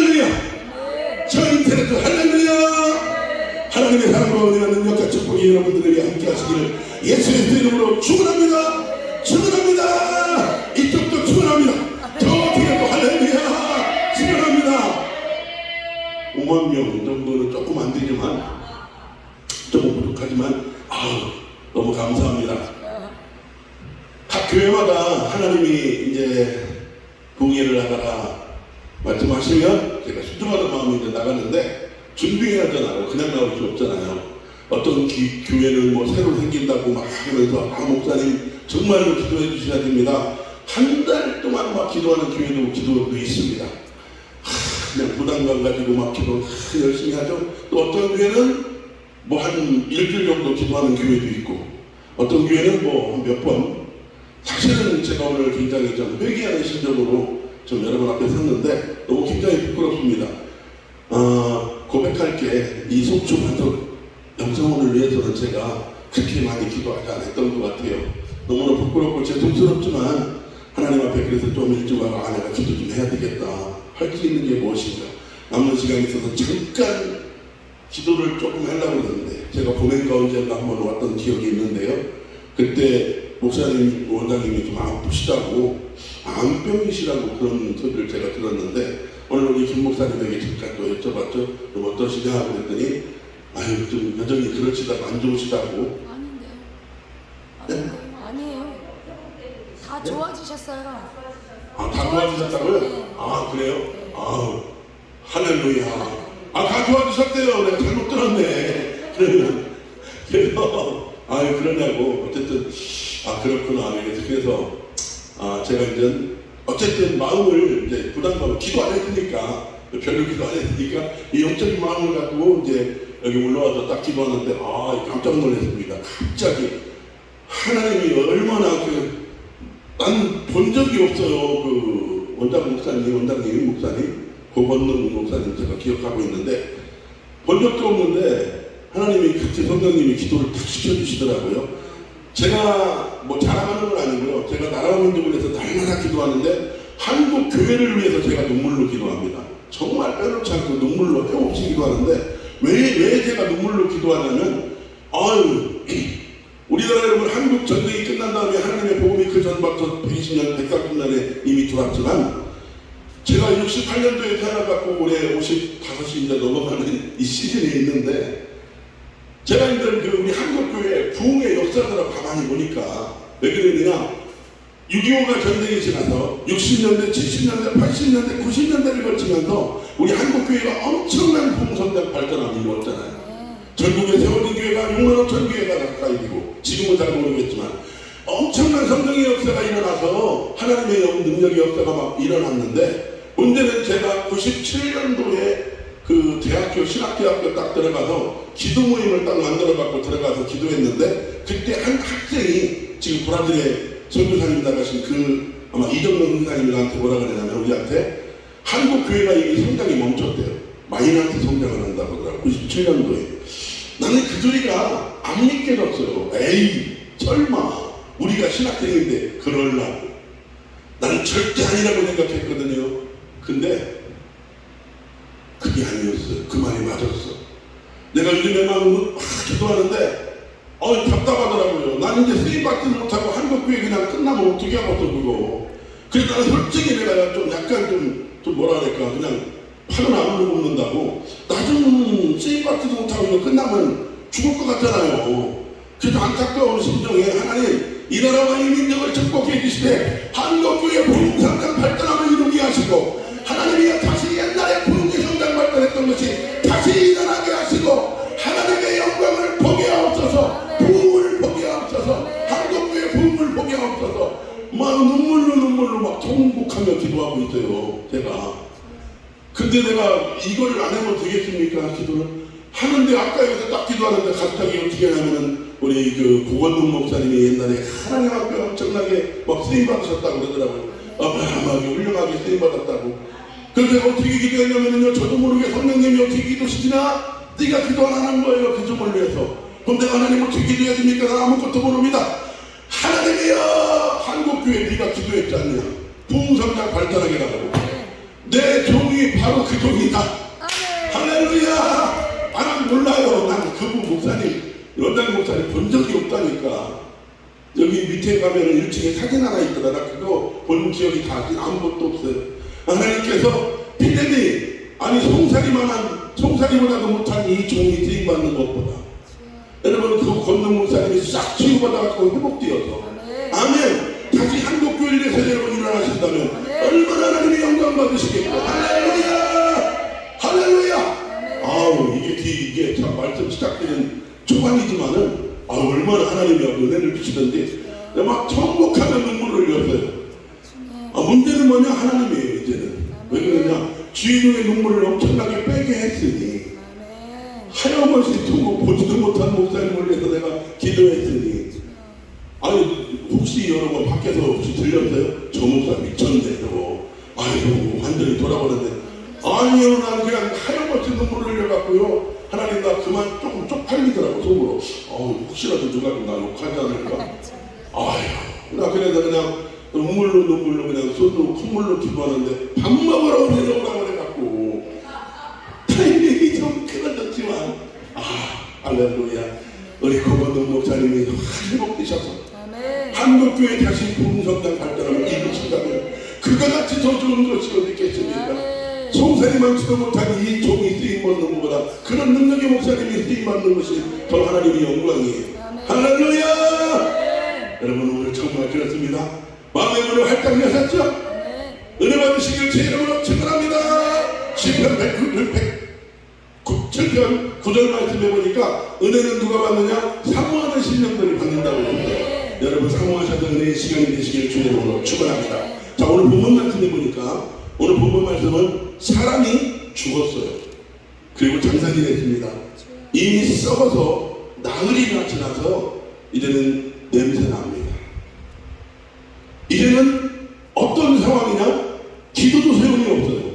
할렐루야. 저 인터넷도 할렐루야. 하나님의 사랑과 은혜와 능력과 축복이 여러분들에게 함께 하시기를 예수의 이름으로 축원합니다. 축원합니다. 이쪽도 축원합니다. 저 뒤에도 할렐루야. 축원합니다. 5만 명 정도는 조금 안 되지만, 조금 부족하지만 너무 감사합니다. 각 교회마다 하나님이 이제 봉예를 하다가 말씀하시면 제가 순종하는 마음이 이제 나가는데, 준비해야 하잖아요. 그냥 나올 수 없잖아요. 어떤 교회는 뭐 새로 생긴다고 막 하면서 목사님 정말로 기도해 주셔야 됩니다. 한 달 동안 막 기도하는 기도도 있습니다. 그냥 부담감 가지고 막 기도 열심히 하죠. 또 어떤 교회는 뭐 한 일주일 정도 기도하는 교회도 있고, 어떤 교회는 뭐 몇 번. 사실은 제가 오늘 굉장히 좀 회개하는 심정으로 좀 여러분 앞에 섰는데 너무 굉장히 부끄럽습니다. 고백할 게 이 속초 반석 영성원을 위해서는 제가 그렇게 많이 기도하지 않았던 것 같아요. 너무나 부끄럽고 죄송스럽지만 하나님 앞에 그래서 좀 일찍 와가 내가 기도 좀 해야 되겠다. 할 수 있는 게 무엇인가. 남는 시간이 있어서 잠깐 기도를 조금 하려고 했는데, 제가 봄엔 가운데가 한번 왔던 기억이 있는데요. 그때 목사님, 원장님이 좀 아프시다고, 암병이시라고 그런 소리를 제가 들었는데, 오늘 우리 김 목사님에게 잠깐 또 여쭤봤죠. 좀 어떠시냐 하고 그랬더니, 좀 여전히 그러시다고 안 좋으시다고. 아닌데요. 네? 아니에요. 다 좋아지셨어요. 다 좋아지셨다고요? 네. 그래요? 할렐루야. 다 좋아지셨대요. 내가 잘못 들었네. 그래서 그러냐고. 어쨌든 그렇구나. 그래서 제가 이제 어쨌든 마음을 이제 부담감을 기도 안 했으니까, 별로 기도 안 했으니까 이 영적인 마음을 갖고 이제 여기 올라와서 딱 기도하는데 깜짝 놀랐습니다. 갑자기 하나님이 얼마나 난 본 적이 없어요. 그 원장님 목사님, 고건능 목사님 제가 기억하고 있는데, 본 적도 없는데 하나님이 같이 성령님이 기도를 탁 시켜주시더라고요. 제가 뭐 자랑하는 건 아니고요. 제가 나라 민족을 위해서 날마다 기도하는데 한국 교회를 위해서 제가 눈물로 기도합니다. 정말 빼놓지 않고 눈물로 헤엄없이 기도하는데, 왜 제가 눈물로 기도하냐면, 우리나라 여러분 한국 전쟁이 끝난 다음에 하나님의 복음이 그 전부터 120년, 140년에 이미 들어왔지만, 제가 68년도에 태어나갖고 올해 55이 이제 넘어가는 이 시즌에 있는데, 제가 이제 우리 한국교회 부흥의 역사들을 가만히 보니까 왜 그러느냐, 6.25가 전쟁이 지나서 60년대, 70년대, 80년대, 90년대를 거치면서 우리 한국교회가 엄청난 부흥성장 발전함이 이루었잖아요. 전국에 세워진 교회가 6만 5천 교회가 가까이 되고, 지금은 잘 모르겠지만 엄청난 성장의 역사가 일어나서 하나님의 능력의 역사가 막 일어났는데, 문제는 제가 97년도에 그 대학교, 신학대학교 딱 들어가서 기도 모임을 딱 만들어 갖고 들어가서 기도했는데, 그때 한 학생이 지금 브라질에 선교사님 나가신 아마 이정명 선생님이 나한테 뭐라 그러냐면, 우리한테 한국 교회가 이미 성장이 멈췄대요. 마이너스 성장을 한다고 하더라고요. 97년도에. 나는 그 소리가 안 믿겨졌어요. 에이, 설마 우리가 신학생인데 그럴라고. 나는 절대 아니라고 생각했거든요. 근데 그게 아니었어요. 그 말이 맞았어. 내가 요즘에 막 기도하는데 답답하더라고요. 나는 이제 쓰임받지 못하고 한국교회 그냥 끝나면 어떻게 하겠어 그거. 그래서 나는 솔직히 내가 좀 약간 좀 뭐라 그럴까, 그냥 팔은 아무로 굽는다고, 나 좀 쓰임받지도 못하고 이거 끝나면 죽을 것 같잖아요. 그래서 안타까운 심정에 하나님, 이 나라와 이 민족을 축복해 주시되 한국교회 부흥성장 발전함을 이루게 하시고, 하나님이 다시 옛날에 부흥의 성장 발전했던 것이 다시 일어나게 하시고, 하나님의 영광을 보게 하옵소서, 부흥을 보게 하옵소서, 한국교회 부흥을 보게 하옵소서. 막 눈물로 막 통곡하며 기도하고 있어요, 제가. 근데 내가 이걸 안 하면 되겠습니까? 기도를 하는데, 아까 여기서 딱 기도하는데 갑자기 어떻게 하냐면은 우리 고건동 목사님이 옛날에 하나님 앞에 엄청나게 막 쓰임 받으셨다고 그러더라고요. 어마어마하게 훌륭하게 쓰임 받았다고. 그래서 내가 어떻게 기도했냐면요, 저도 모르게 성령님이 어떻게 기도시키나, 네가 기도 안 하는 거예요, 그 점을 위해서. 그럼 내가 하나님 어떻게 기도해야 됩니까? 나 아무것도 모릅니다. 하나님이여, 한국교회 네가 기도했지 않냐? 부흥성장 발전하게 하라고. 내 종이 바로 그 종이다. 아멘. 할렐루야. 나는 몰라요. 나는 그분 목사님, 연장 목사님 본 적이 없다니까. 여기 밑에 가면은 1층에 사진 하나 있더라. 나 그거 본 기억이 다 아무것도 없어요. 하나님께서 피디님, 아니 송사리보다도 못한 이 종이 쓰임받는 것보다 여러분 그 권능 목사님이 싹 치유받아갖고 회복되어서 아멘. 다시 한국교회에서 여러분 일어나신다면 얼마나 하나님의 영광 받으시겠고. 할렐루야. 할렐루야. 아우 이게 참 말씀 시작되는 초반이지만은 얼마나 하나님이 은혜를 주시던지 막 천국하면 눈물을 흘렸어요. 문제는 뭐냐? 하나님이에요. 이제는 왜 그러냐? 주인의 눈물을 엄청나게 빼게 했으니 하염없이 두고 보지도 못한 목사님을 위해서 내가 기도했으니 아니 혹시 여러분 밖에서 혹시 들렸어요? 저 목사 미쳤네요. 아이고 완전히 돌아버렸네. 아니요, 난 그냥 하염없이 눈물을 흘려갖고요. 하나님 나 그만 조금 쪽팔리더라고 속으로. 혹시라도 누가 나 욕하지 않을까? 아휴, 나 그래서 그냥 눈물로 그냥 손으로 콧물로 기도하는데 밥 먹으러 내려오라고 해갖고 타이밍이 좀 끊어졌지만 할렐루야. 우리 고건동 목사님이 회복되셔서 한국교회 다시 부흥성당 발전하면 이루신다면 그가 같이 더 좋은 것이 어디 있겠습니까? 송사리만치도 못한 이 종이 쓰임받는 것보다 그런 능력의 목사님이 쓰임받는 것이 더 하나님의 영광이에요. 할렐루야. 여러분 오늘 정말 그렇습니다. 마음의 문을 활짝 여셨죠? 은혜 받으시길 제 이름으로 축원합니다. 시편 107편 9절 말씀해 보니까 은혜는 누가 받느냐? 사모하는 신령들이 받는다고 합니다. 여러분 사모하셔서 은혜의 시간이 되시길 주의 이름으로 축원합니다. 자, 오늘 본문 말씀해 보니까 오늘 본문 말씀은 사람이 죽었어요. 그리고 장사지 됐습니다. 이미 썩어서 나흘이 지나서 이제는 냄새 납니다. 이제는 어떤 상황이냐? 기도도 소용이 없어요.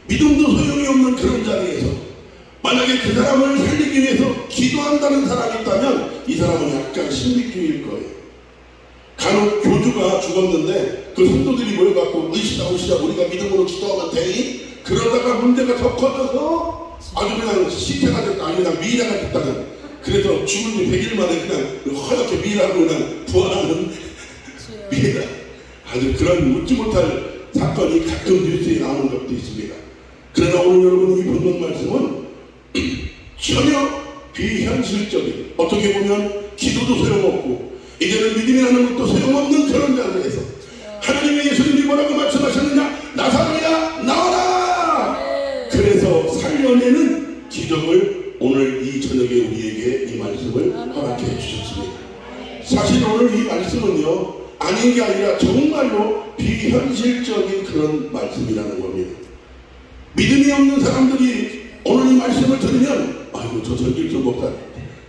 믿음도 소용이 없는 그런 자리에서 만약에 그 사람을 살리기 위해서 기도한다는 사람이 있다면 이 사람은 약간 신비주의일 거예요. 간혹 교주가 죽었는데 그 성도들이 모여갖고 으시다 우리가 믿음으로 기도하면 되니? 그러다가 문제가 더 커져서 아주 그냥 시체가 됐다, 아니 그냥 미라가 됐다는, 그래서 죽은 지 100일 만에 그냥 허옇게 미라로 그냥 부활하는 미라, 아주 그런 묻지 못할 사건이 가끔 뉴스에 나오는 것도 있습니다. 그러나 오늘 여러분 이 본문 말씀은 전혀 비현실적인, 어떻게 보면 기도도 소용없고 이제는 믿음이라는 것도 소용없는 그런 자리에서 하나님의 예수님이 뭐라고 말씀하셨느냐? 나사로야 나와라! 그래서 살려내는 기적을 오늘 이 저녁에 우리에게 이 말씀을 허락해 주셨습니다. 사실 오늘 이 말씀은요 아닌 게 아니라 정말로 비현실적인 그런 말씀이라는 겁니다. 믿음이 없는 사람들이 오늘 이 말씀을 들으면 아이고 저 전길조 목사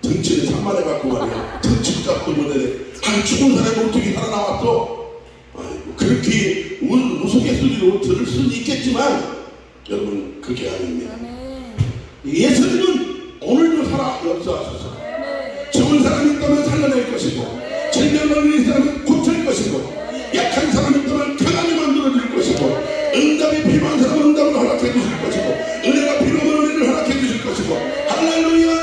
등치를 산만해갖고 말이야 등치 잡고 못해 한 죽은 사람이 어떻게 살아나왔어? 아이고 그렇게 우스갯소리로 들을 수는 있겠지만 여러분 그게 아닙니다. 예수님은 오늘도 살아 역사하셔서 죽은 사람이 있다면 살려낼 것이고 질병 걸린 사람은 고칠 것이고 약한 사람이 있다면 강하게 만들어줄 것이고 응답이 필요한 사람은 응답을 허락해 주실 것이고 은혜가 필요한 은혜를 허락해 주실 것이고 할렐루야.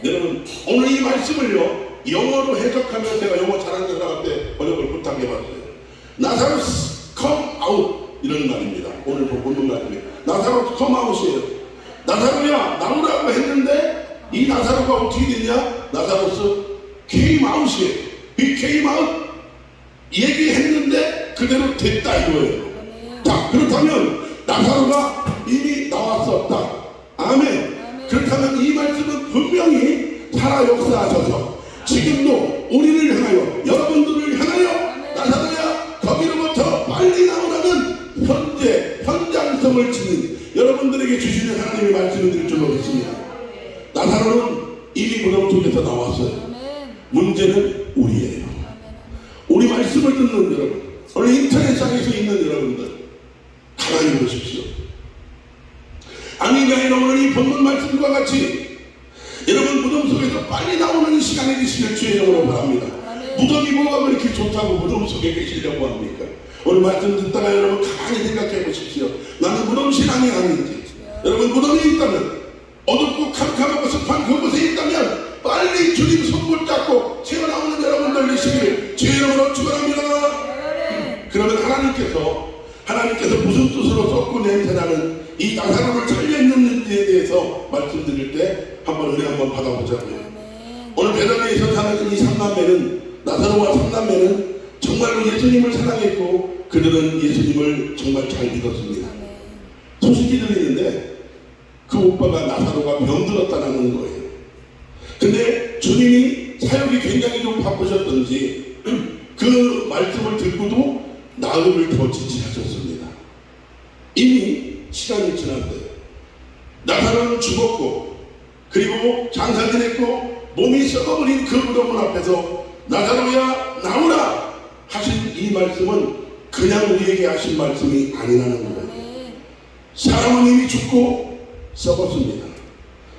여러분 오늘 이 말씀을요 영어로 해석하면 제가 영어 잘하는 사람한테 번역을 부탁해봤어요. 나사로스 come out 이런 말입니다. 오늘 보는 말씀이 나사로스 come out이에요. 나사로야 나오라고 했는데 이 나사로가 어떻게 됐냐? 나사로스 came out이에요. he came out 얘기했는데 그대로 됐다 이거예요. 자 그렇다면 나사로가 이미 나왔었다. 아멘. 그렇다면 이 말씀은 분명히 살아 역사하셔서 지금도 우리를 향하여 여러분들을 향하여 나사로야 거기로부터 빨리 나오라는 현장성을 지닌 여러분들에게 주시는 하나님의 말씀을 드릴 줄 믿습니다. 나사로는 이미 무덤 속에서 나왔어요. 문제는 우리예요. 우리 말씀을 듣는 여러분, 오늘 인터넷상에서 있는 여러분들 가만히 보십시오. 아닌 게 아니라 오늘 이 본문 말씀과 같이 여러분 무덤 속에서 빨리 나오는 시간이 되시길 주의 이름으로 바랍니다. 무덤이 뭐가 그렇게 좋다고 무덤 속에 계시려고 합니까? 오늘 말씀 듣다가 여러분 가만히 생각해 보십시오. 나는 무덤 신앙이 아닌지, 여러분 무덤에 있다면, 어둡고 캄캄하고 습한 그곳에 있다면 빨리 주님 손 붙잡고 새어나오는 여러분들 되시기를 주의 이름으로 축원합니다. 그러면 하나님께서 무슨 뜻으로 썩고 냄새나는 이 나사로를 살려있는지에 대해서 말씀드릴 때 한번 은혜 한번 받아보자고요. 오늘 베들레헴에 있어 사는 이 삼남매는, 나사로와 삼남매는 정말로 예수님을 사랑했고 그들은 예수님을 정말 잘 믿었습니다. 소식이 들리는데 그 오빠가 나사로가 병들었다는 거예요. 근데 주님이 사역이 굉장히 좀 바쁘셨던지 그 말씀을 듣고도 나흘을 더 지체하셨습니다. 이미 시간이 지났어요. 나사로는 죽었고 그리고 장사를 했고 몸이 썩어버린 그 무덤 앞에서 나사로야 나오라 하신 이 말씀은 그냥 우리에게 하신 말씀이 아니라는 거예요. 사람은 이미 죽고 썩었습니다.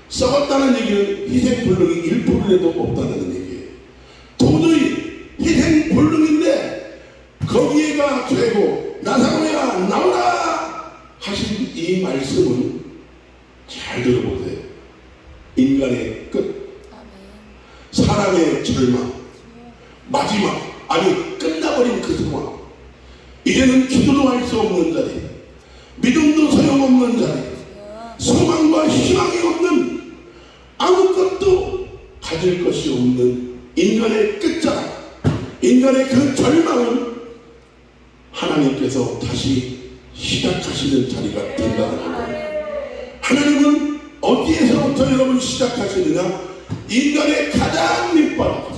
썩었다는 얘기는 희생불능이 1%라도 없다는 얘기예요. 도저히 희생불능인데 거기에가 되고 나사로야 나오라 하신 이 말씀은 잘 들어보세요. 인간의 끝, 사람의 절망, 마지막, 아니 끝나버린 그 상황, 이제는 기도도 할 수 없는 자리, 믿음도 소용없는 자리, 소망과 희망이 없는, 아무것도 가질 것이 없는 인간의 끝자락, 인간의 그 절망은 하나님께서 다시 시작하시는 자리가 된다는 거예요. 하나님은 어디에서부터 여러분 시작하시느냐? 인간의 가장 밑바닥,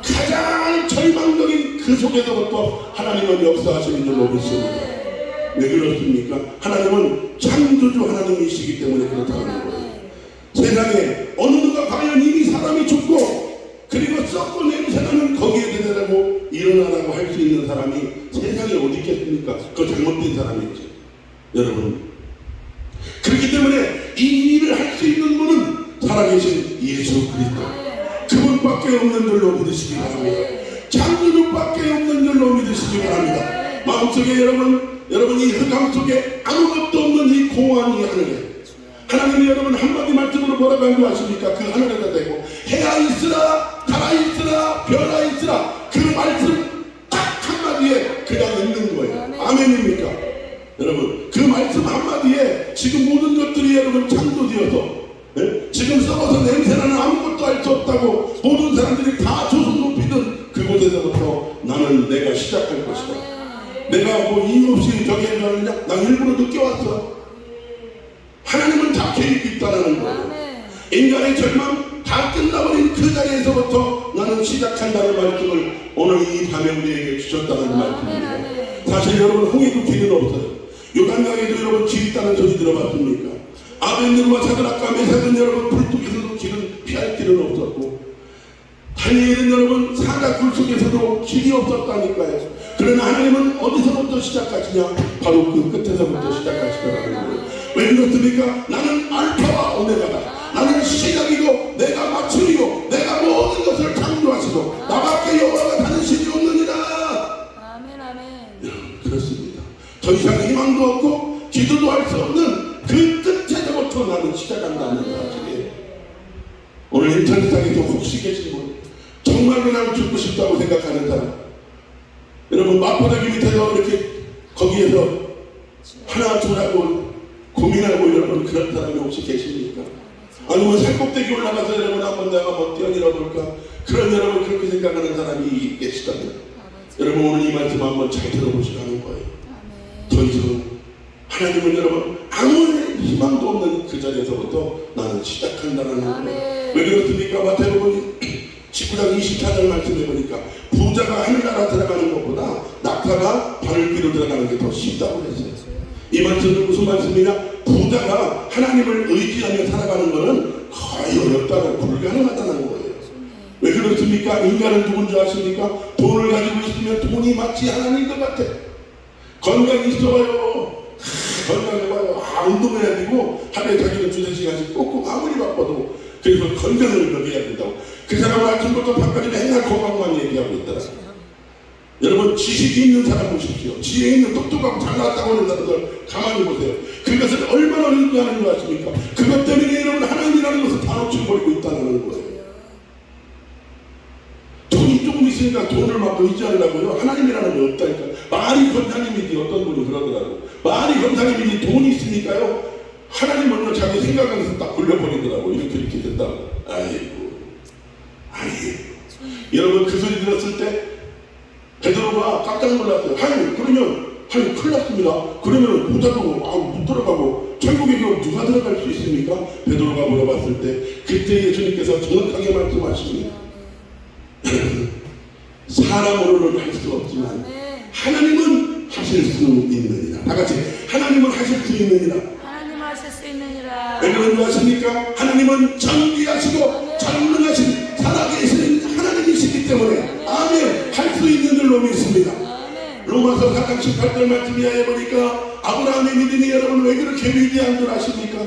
가장 절망적인 그 속에서부터 하나님은 역사하시는 줄로 믿습니다. 왜 그렇습니까? 하나님은 창조주 하나님이시기 때문에 그렇다는 거예요. 세상에 어느 누가 과연 이미 사람이 죽고 그리고 썩고 냄새나는 거기에 대대라고 일어나라고 할 수 있는 사람이 세상에 어디 있겠습니까? 그거 잘못된 사람이지 여러분. 그렇기 때문에 이 일을 할 수 있는 분은 살아계신 예수 그리스도, 그분밖에 없는 줄로 믿으시기 바랍니다. 창조주밖에 없는 줄로 믿으시기 바랍니다. 마음속에 여러분 이 흑암 속에 아무것도 없는 이 공허한 이 하늘에 하나님이 여러분 한마디 말씀으로 뭐라고 한 거 아십니까? 그 하늘에다 대고 해야 있으라, 달아 있으라, 별아 있으라, 그 말씀 딱 한마디에 그냥 있는 거예요. 아멘입니까? 여러분 그 말씀 한마디에 지금 모든 것들이 여러분 창조되어서 지금 썩어서 냄새나는 아무것도 할 수 없다고 모든 사람들이 다 조선 높이던 그곳에서부터 나는 내가 시작할 것이다. 내가 뭐 이유 없이 저기 하느냐? 난 일부러 늦게 왔어. 하나님은 다 계획이 있다는 거예요. 인간의 절망 다 끝나버린 그 자리에서부터 나는 시작한다는 말씀을 오늘 이 밤에 우리에게 주셨다는 말씀입니다. 사실 여러분 홍해도 길은 없어요. 요단강에도 여러분 길 있다는 소리 들어봤습니까? 아벤느와 사드락과 메삭은 여러분 불뚝에서도 길은 피할 길은 없었고 다니엘은 여러분 사자 굴 속에서도 길이 없었다니까요. 그러나 하나님은 어디서부터 시작하시냐? 바로 그 끝에서부터 시작하시더라는 거예요. 왜 그렇습니까? 나는 알파와 오메가다. 나는 시작이고 내가 마침이고 내가 모든 것을 창조하시고 나밖에 여호와가 다른 신이 없느니라. 아멘 아멘. 그렇습니다. 더 이상 희망도 없고 기도도 할 수 없는 그 끝에서부터 나는 시작한다는 사실이에요. 오늘 인터넷상에서 혹시 계신 분, 정말로 나는 죽고 싶다고 생각하는 사람, 여러분 마포대교 밑에서 이렇게 거기에서 하나 둘하고 고민하고 여러분 그런 사람이 혹시 계십니까? 아니면 산꼭대기 올라가서 여러분 한번 내가 뭐 뛰어내려 볼까? 그런 여러분 그렇게 생각하는 사람이 계시다면 여러분 오늘 이 말씀 한번 잘 들어보시라는 거예요. 더 이상 하나님은 여러분 아무 희망도 없는 그 자리에서부터 나는 시작한다는 거예요. 왜 그렇습니까? 마태복음 19장 24절 말씀해 보니까 부자가 하늘나라 들어가는 것보다 낙타가 바늘귀로 들어가는 게 더 쉽다고 했어요. 이 말씀은 무슨 말씀이냐? 부자가 하나님을 의지하며 살아가는 것은 거의 어렵다고 불가능하다는 거예요. 왜 그렇습니까? 인간은 누군 줄 아십니까? 돈을 가지고 있으면 돈이 마치 하나님 것 같아. 건강이 있어요. 건강해봐요. 운동해야 되고 하루에 자기는 2-3시간씩 꼭꼭 아무리 바빠도 그래서 건강을 먹여야 된다고. 그 사람은 아침부터 밤까지 맨날 건강만 얘기하고 있더라. 여러분 지식이 있는 사람 보십시오. 지혜 있는 똑똑하고 잘났다고 하는 사람들 가만히 보세요. 그것을 얼마나 의지하는 줄 아십니까? 그것 때문에 여러분 하나님이라는 것을 다 놓쳐버리고 있다는 거예요. 돈이 조금 있으니까 돈을 막 의지하려고요. 하나님이라는 게 없다니까. 말이 권사님이지 어떤 분이 그러더라고. 말이 권사님이지 돈이 있으니까요. 하나님 먼저 자기 생각에서 딱 굴려버리더라고. 이렇게 된다고. 아이고. 여러분 그 소리 들었을 때 베드로가 깜짝 놀랐어요. 그러면 큰일 났습니다. 그러면 부자도 못 들어가고 천국에 그럼 누가 들어갈 수 있습니까? 베드로가 물어봤을 때 그때 예수님께서 정확하게 말씀하십니다. 사람으로는 할 수 없지만 하나님은 하실 수 있느니라. 다같이 하나님은 하실 수 있느니라. 하나님 하실 수 있느니라. 왜 그런 줄 아십니까? 하나님은 전지하시고 전능하신 살아계신 하나님이시기 때문에 아멘 할 수 있는 줄로 믿습니다. 로마서 4장 18절 말씀 이하에 보니까 아브라함의 믿음이 여러분 왜 그렇게 위대한 줄 아십니까?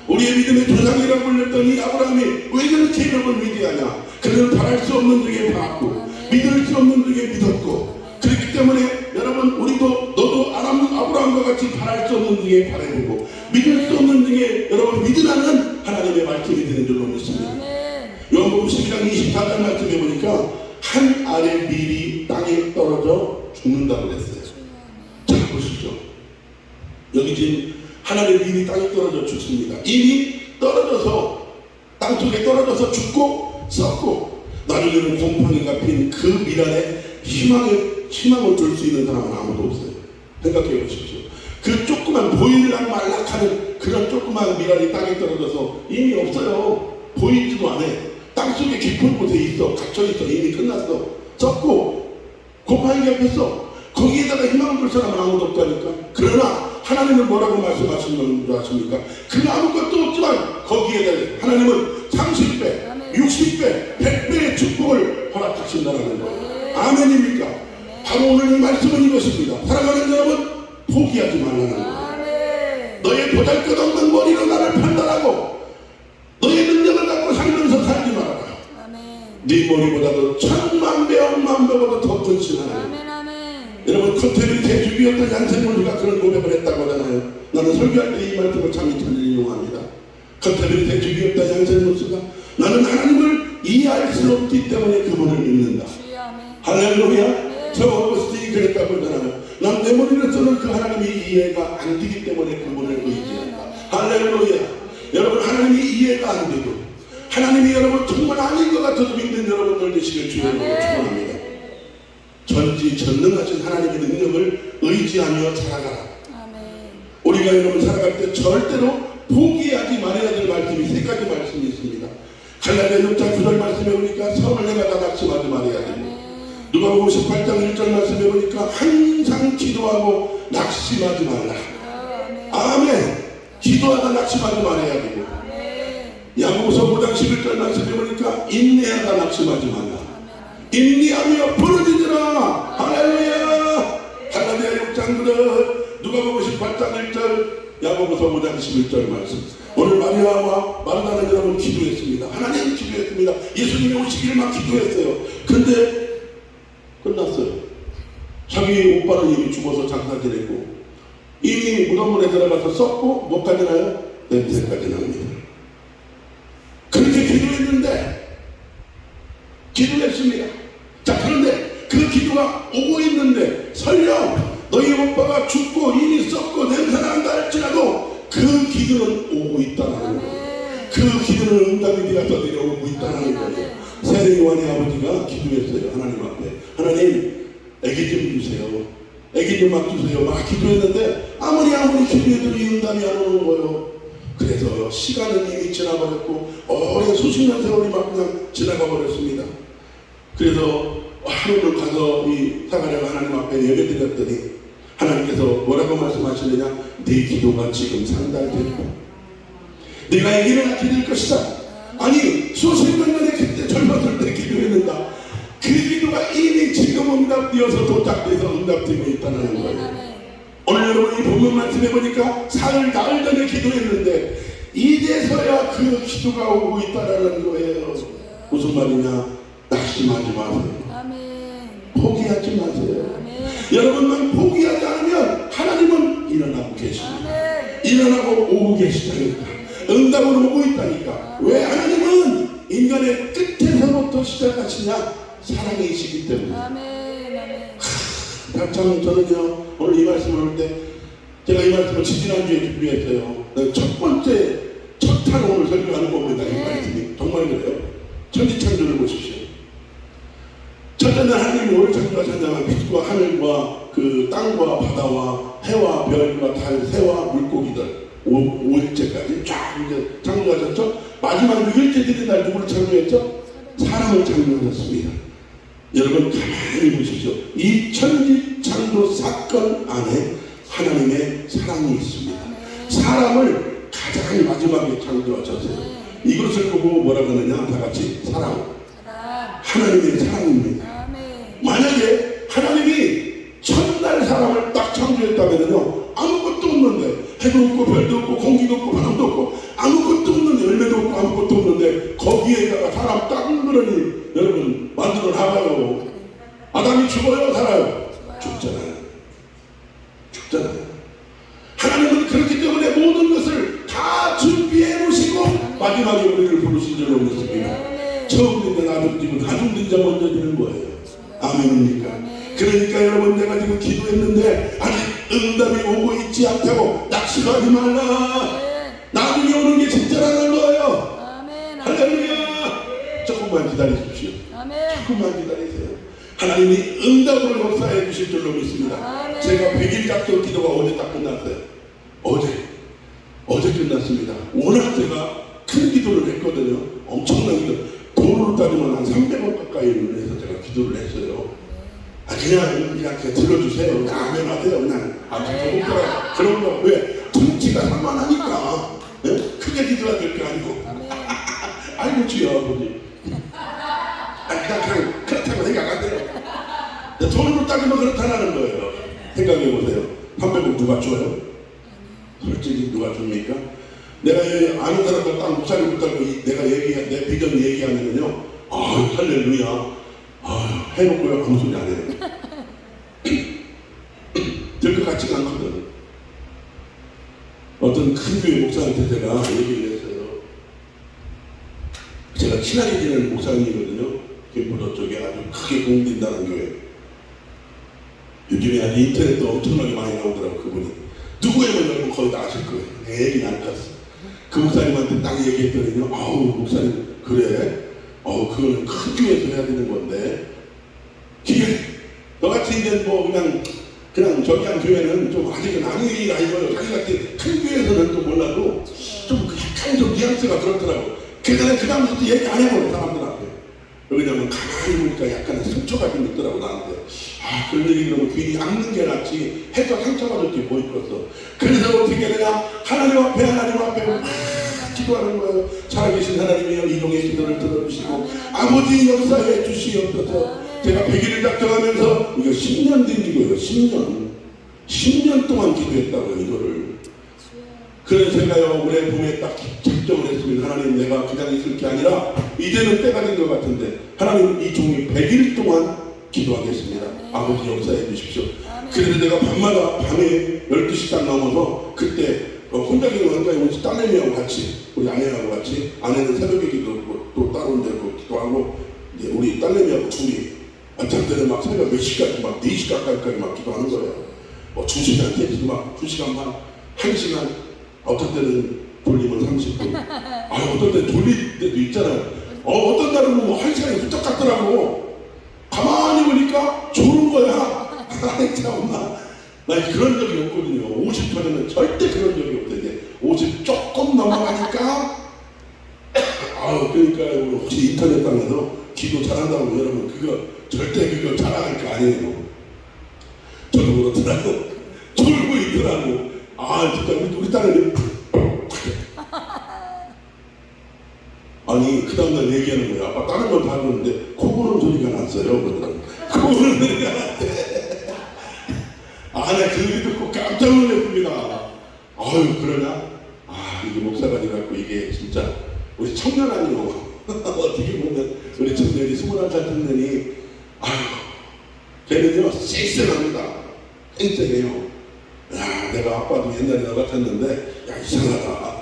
우리의 믿음의 조상이라고 불렸던 이 아브라함이 왜 그렇게 여러분 위대하냐? 그는 바랄 수 없는 중에 바랐고 믿을 수 없는 중에 믿었고 그렇기 때문에 여러분 우리도 너도 아브라함과 같이 바랄 수 없는 중에 바라보고 믿을 수 없는 중에 여러분 믿으라는 하나님의 말씀이 되는 줄로 믿습니다. 요한복음 12장 24절 말씀해 보니까 한 알의 밀이 땅에 떨어져 죽는다고 그랬어요. 자 보십시오. 여기 지금 하나님의 밀이 땅에 떨어져 죽습니다. 이미 떨어져서 땅속에 떨어져서 죽고 썩고 나중에는 곰팡이가 핀 그 밀 안에 희망을 줄 수 있는 사람은 아무도 없어요. 생각해 보십시오. 그 조그만 보일락 말락하는 그런 조그만 밀알이 땅에 떨어져서 이미 없어요. 보이지도 않아. 땅속에 깊은 곳에 있어. 갇혀있어. 이미 끝났어. 썩고 곰팡이가 폈어. 거기에다가 희망을 줄 사람은 아무도 없다니까. 그러나 하나님은 뭐라고 말씀하시는 줄 아십니까? 그 아무것도 없지만 거기에다 하나님은 30배, 60배, 100배의 축복을 허락하신다는 거예요. 아멘입니까? 바로 오늘 이 말씀은 이것입니다. 사랑하는 여러분 포기하지 말라는 거예요. 너의 보잘것없는 머리로 나를 판단하고 너의 능력을 갖고 살면서 살지 말아라. 네 머리보다도 천만배 억만배보다 더 큰 신하예요. 여러분 컨테리 대주기였던 양세문주가 그런 고백을 했다고 하잖아요. 나는 설교할 때 이 말씀을 참 인용합니다. 컨테리 대주기였던 양세문주가 나는 하나님을 이해할 수 없기 때문에 그분을 믿는다. 할렐루야. 저 어거스틴이 그랬다고 하잖아요. 난 내 머리로서는 그 하나님이 이해가 안 되기 때문에 그분을 의지한다. 할렐루야. 여러분 하나님이 이해가 안 되고 하나님이 여러분 정말 아닌 것 같아도 믿는 여러분들 되시길 주의 이름으로 축원합니다. 전지전능하신 하나님의 능력을 의지하며 살아가라. 우리가 여러분 살아갈 때 절대로 포기하지 말아야 될 말씀이 세 가지 말씀이 있습니다. 갈라디아 6장 9절 말씀해 보니까 성을 내가 낙심하지 말아야 되고 누가복음 18장 1절 말씀해 보니까 항상 기도하고 낙심하지 말라. 아멘. 기도하다 낙심하지 말아야 되고 야고보서 5장 11절 말씀해 보니까 인내하다 낙심하지 말라. 인내하며 부르짖으라. 할렐루야. 갈라디아 6장 9절 누가복음 18장 1절 야고보서 5장 11절 말씀. 오늘 마리아와 마르다는 여러분 기도했습니다. 하나님 기도했습니다. 예수님이 오시기를 막 기도했어요. 근데 끝났어요. 자기 오빠는 이미 죽어서 장사지냈고 이미 무덤문에 들어가서 썩고 뭐까지 나요? 냄새까지 납니다. 그렇게 기도했습니다. 자 그런데 그 기도가 오고 있는데 설령 너희 오빠가 죽고 이미 썩고 냄새가 난다 할지라도 그 기도는 오고 있다는 거예요. 그 기도는 응답이 되어서 내려오고 있다는 거예요. 세례 요한의 아버지가 기도했어요. 하나님 앞에. 하나님 애기 좀 주세요. 애기 좀 막 주세요. 막 기도했는데 아무리 기도해도 응답이 안 오는 거예요. 그래서 시간은 이미 지나버렸고 오랜 수십 년 세월이 막 그냥 지나가 버렸습니다. 그래서 하루를 가서 이 사가랴가 하나님 앞에 예배드렸더니 하나님께서 뭐라고 말씀하시느냐? 네 기도가 지금 상달됐다. 네가 아기를 낳게 될 것이다. 아니 수십 년 전에 그때 젊었을 때 기도했는다. 그 기도가 이미 지금 응답되어서 도착돼서 응답되고 있다는 거예요. 오늘 여러분 이 본문 말씀해 보니까 사흘 나흘 전에 기도했는데 이제서야 그 기도가 오고 있다는 거예요. 무슨 말이냐? 낙심하지 마세요. 포기하지 마세요. 아멘. 여러분만 포기하지 않으면 하나님은 일어나고 계십니다. 아멘. 일어나고 오고 계시다니까. 응답으로 오고 있다니까. 왜? 하나님은 인간의 끝에서부터 시작하시냐? 사랑이시기 때문에. 아멘. 아멘. 참 저는요 오늘 이 말씀을 할 때 제가 이 말씀을 지지난주에 준비했어요. 첫 번째 첫 탄 오늘 설교하는 겁니다. 이 말씀이 정말 그래요. 천지창조를 보십시오. 첫째는 하나님이 오늘 창조하셨냐면 빛과 하늘과 그 땅과 바다와 해와 별과 달, 새와 물고기들 5일째까지 쫙 이제 창조하셨죠. 마지막 6일째 되는 날 누구를 창조했죠? 사람을 창조하셨습니다. 여러분 가만히 보십시오. 이 천지창조 사건 안에 하나님의 사랑이 있습니다. 사람을 가장 마지막에 창조하셨어요. 이것을 보고 뭐라 그러느냐? 다 같이 사랑. 하나님의 사랑입니다. 만약에 하나님이 첫날 사람을 딱 창조했다면요 아무것도 없는데 해도 없고 별도 없고 공기도 없고 바람도 없고 아무것도 없는데 열매도 없고 아무것도 없는데 거기에다가 사람 딱 그러니 여러분 만들어 나가요. 아담이 죽어요 살아요? 죽잖아요. 하나님은 그렇기 때문에 모든 것을 다 준비해 놓으시고 마지막에 우리를 부르신 줄 믿습니다. 처음 듣는 아들집은 나중 듣자 먼저 되는 거예요. 아멘입니까? 그러니까 여러분 내가 지금 기도했는데 아직 응답이 오고 있지 않다고 낙심하지 말라. 나중에 오는 게 진짜라는 거예요. 할렐루야. 조금만 기다리십시오. 조금만 기다리세요. 하나님이 응답으로 역사해 주실 줄로 믿습니다. 제가 100일 작전 기도가 어제 딱 끝났어요. 어제 끝났습니다. 워낙 제가 큰 기도를 했거든요. 엄청난 기도. 돈으로 따지면 한 300원 가까이를 해서 제가 기도를 했어요. 그냥 들어주세요. 그냥 아멘 하세요. 그냥 그런 거. 왜? 통치가 산만하니까. 네? 크게 기도해야 될 게 아니고. 아이고 주여 아버지. 그냥 그렇다고 생각 안 돼요. 돈으로 따지면 그렇다는 거예요. 생각해 보세요. 300원 누가 줘요? 솔직히 누가 줍니까? 내가 아는 사람들 딱 목사님 붙들고 내가 내 비전 얘기하면요. 할렐루야. 해놓고요. 아무 소리 안 해요. 될 것 같지가 않거든. 어떤 큰 교회 목사한테 제가 얘기를 했어요. 제가 친하게 지내는 목사님이거든요. 김포도 쪽에 아주 크게 공부된다는 교회. 요즘에 아주 인터넷도 엄청나게 많이 나오더라고 그분이. 누구에만 여러분 거의 다 아실 거예요. 내 얘기는 안 갔어. 그 목사님한테 딱 얘기했더니요. 목사님 그래? 그거는 큰 교회에서 해야 되는 건데 너같이 이제 뭐 그냥 저기 한 교회는 좀 아직은 아니긴 아니고요. 자기같이 큰 교회에서는 또 몰라도 좀 약간 좀 뉘앙스가 그렇더라고. 그래서 그 다음부터 얘기 안 해버려 사람들한테. 왜냐면 가만히 보니까 약간 상처가 좀 있더라고 나한테. 그런 얘기 들으면 괜히 앙는 게 낫지 해서 상처받을지 뭐 있겠어. 그래서 어떻게 되냐 하나님 앞에 기도하는 거예요. 살아계신 하나님이여 이동의 기도를 들어주시고 아버지 역사해 주시옵소서. 제가 100일을 작정하면서 이거 10년 된 기도예요. 10년 동안 기도했다고요 이거를. 그래서 제가요 올해 봄에 딱 작정을 했습니다. 하나님 내가 그냥 있을 게 아니라 이제는 때가 된 것 같은데 하나님 이 종이 100일 동안 기도하겠습니다. 아버지 역사해 주십시오. 그래서 내가 밤에 12시 딱 넘어서 그때 혼자 기도하는 거예요. 우리 딸내미하고 같이 우리 아내하고 같이 아내는 새벽에 기도하고 또 따로 이제 기도하고 이제 우리 딸내미하고 둘이 어떤 때는 막 새벽 몇 시까지 막 4시 가까이까지 막 기도하는 거예요. 2시간, 3시간 막 2시간 반, 1시간 어떤 때는 돌리면 30분 어떤 때는 돌릴 때도 있잖아요. 어떤 날은 뭐 1시간이 훌쩍 갔더라고. 가만히 보니까 졸은 거야. 아이 참나 나 그런 적이 없거든요. 50초에는 절대 그런 적이 없대. 이제 50 조금 넘어가니까 그러니까 혹시 인터넷 방에서 기도 잘한다고 여러분 그거 절대 그거 자랑할 거 아니에요. 저도 그렇더라고. 졸고 있더라고. 진짜 우리 딸은 아니 그 다음날 얘기하는 거야. 아빠 다른 건 다 그러는데 코 고는 소리가 났어요. 그러더라고. 코 고는 소리가 났대. 나 그 얘기 듣고 깜짝 놀랐습니다. 그러냐? 이게 목사가 돼갖고 이게 진짜 우리 청년 아니요. 어떻게 보면 우리 청년이 21살 청년이 걔는요 쌩쌩합니다. 쌩쌩해요. 야, 내가 아빠도 옛날에 나 같았는데 야 이상하다.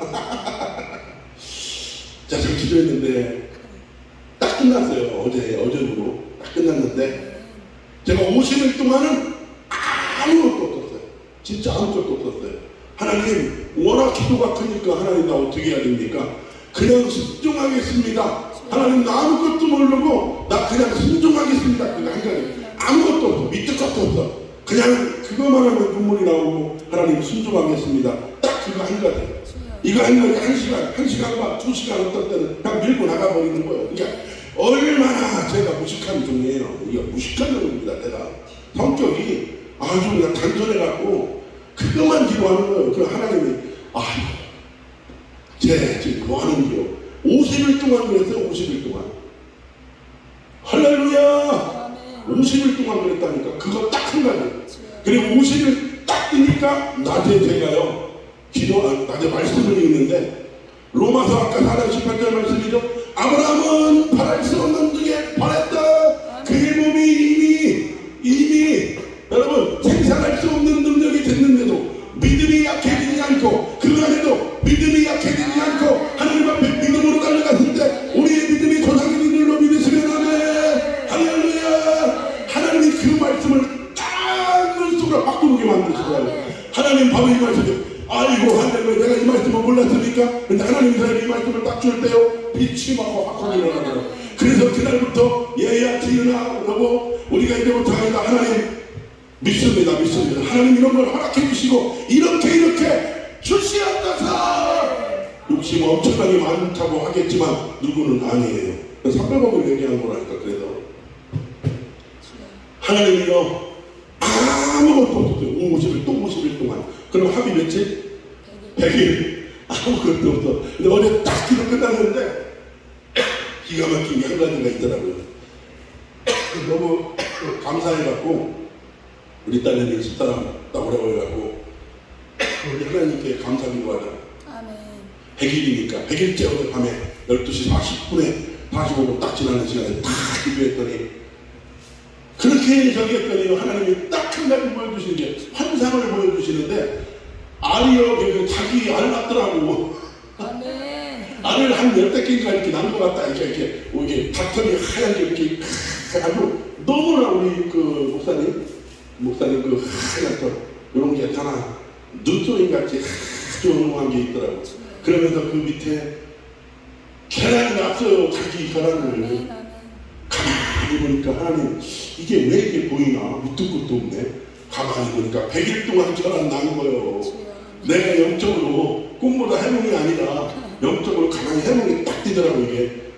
자, 잘 기도했는데 딱 끝났어요. 어제로 딱 끝났는데 제가 50일 동안은 아무것도 없었어요. 진짜 아무것도 없었어요. 하나님 워낙 기도가 크니까 하나님 나 어떻게 해야 됩니까? 그냥 순종하겠습니다. 하나님 나 아무것도 모르고 나 그냥 순종하겠습니다. 그냥 한 가지 아무것도 없어. 밑도 끝도 없어. 그냥 그거만 하면 눈물이 나오고 하나님 순종하겠습니다. 딱 그거 한 가지. 이거 한 가지 1시간 반, 2시간 어떤 때는 그냥 밀고 나가버리는 거예요. 그러니까 얼마나 제가 무식한 종이에요. 이게 무식한 종입니다. 내가 성격이 아주 그냥 단순해갖고 그것만 기도하는 거예요. 그럼 하나님이 쟤 지금 뭐 하는지요? 50일 동안 그랬어요. 50일 동안. 할렐루야. 50일 동안 그랬다니까. 그거 딱 한 가지. 그리고 50일 딱 뜨니까 낮에 제가요 낮에 말씀을 읽는데 로마서 아까 4장 18절 말씀이죠. 아브라함은 바랄 수 없는 중에 바랬다. 그의 몸이 이미 여러분 생산할 수 없는 능력이 됐는데도 믿음이 약해지지 않고 그 안에도 믿음이 약해지지 않고 하나님 앞에 믿음으로 달려갔을 때 우리의 믿음이 조상님들로 믿으시면 아멘. 할렐루야. 하나님이 그 말씀을 딱 눈속으로 바꾸게 만드시더라고요. 하나님 바로 이 말씀을 아이고 하나님 내가 이 말씀을 몰랐으니까 근데 하나님이 저에게 이 말씀을 딱 줄 때요 빛이 막 확 일어나더라고요. 그래서 그날부터 얘야 지은아 여보 우리가 이제부터 하나님 믿습니다. 하나님 이런 걸 허락해 주시고 이렇게 주시옵소서. 욕심 엄청나게 많다고 하겠지만 누구는 아니에요. 300억을 얘기한 거라니까. 그래서 하나님이요 아무것도 없었어요. 50일 또 50일 동안. 그럼 합이 며칠? 100일. 아무것도 없어. 근데 어제 딱 기도 끝났는데 기가 막힌 게 한 가지가 있더라고요. 너무 감사해갖고 우리 딸내미 집사람 딱 오라고 해갖고 우리 하나님께 감사기도 하자. 100일이니까 100일째 어제 밤에 12시 40분에 45분 딱 지나는 시간에 딱 기도했더니 그렇게 저기 했더니 하나님이 딱 한 가지 보여주시는 게 환상을 보여주시는데 알이요 자기 알 낳더라고. 알을 한 10개인가 이렇게 낳은 것 같다. 이렇게 닭털이 하얀 게 이렇게 아주 너무나 우리 그 목사님 그 하얀 털 이런 게 하나 눈소리 같이 아주 엉망한 게 있더라고. 그러면서 그 밑에 계란이 났어요. 자기 계란을 가만히 보니까 하나님 이게 왜 이렇게 보이나 밑도 끝도 없네. 가만히 보니까 100일 동안 계란 난 거예요. 내가 영적으로 꿈보다 해몽이 아니라 영적으로 가만히 해몽이 딱 뛰더라고.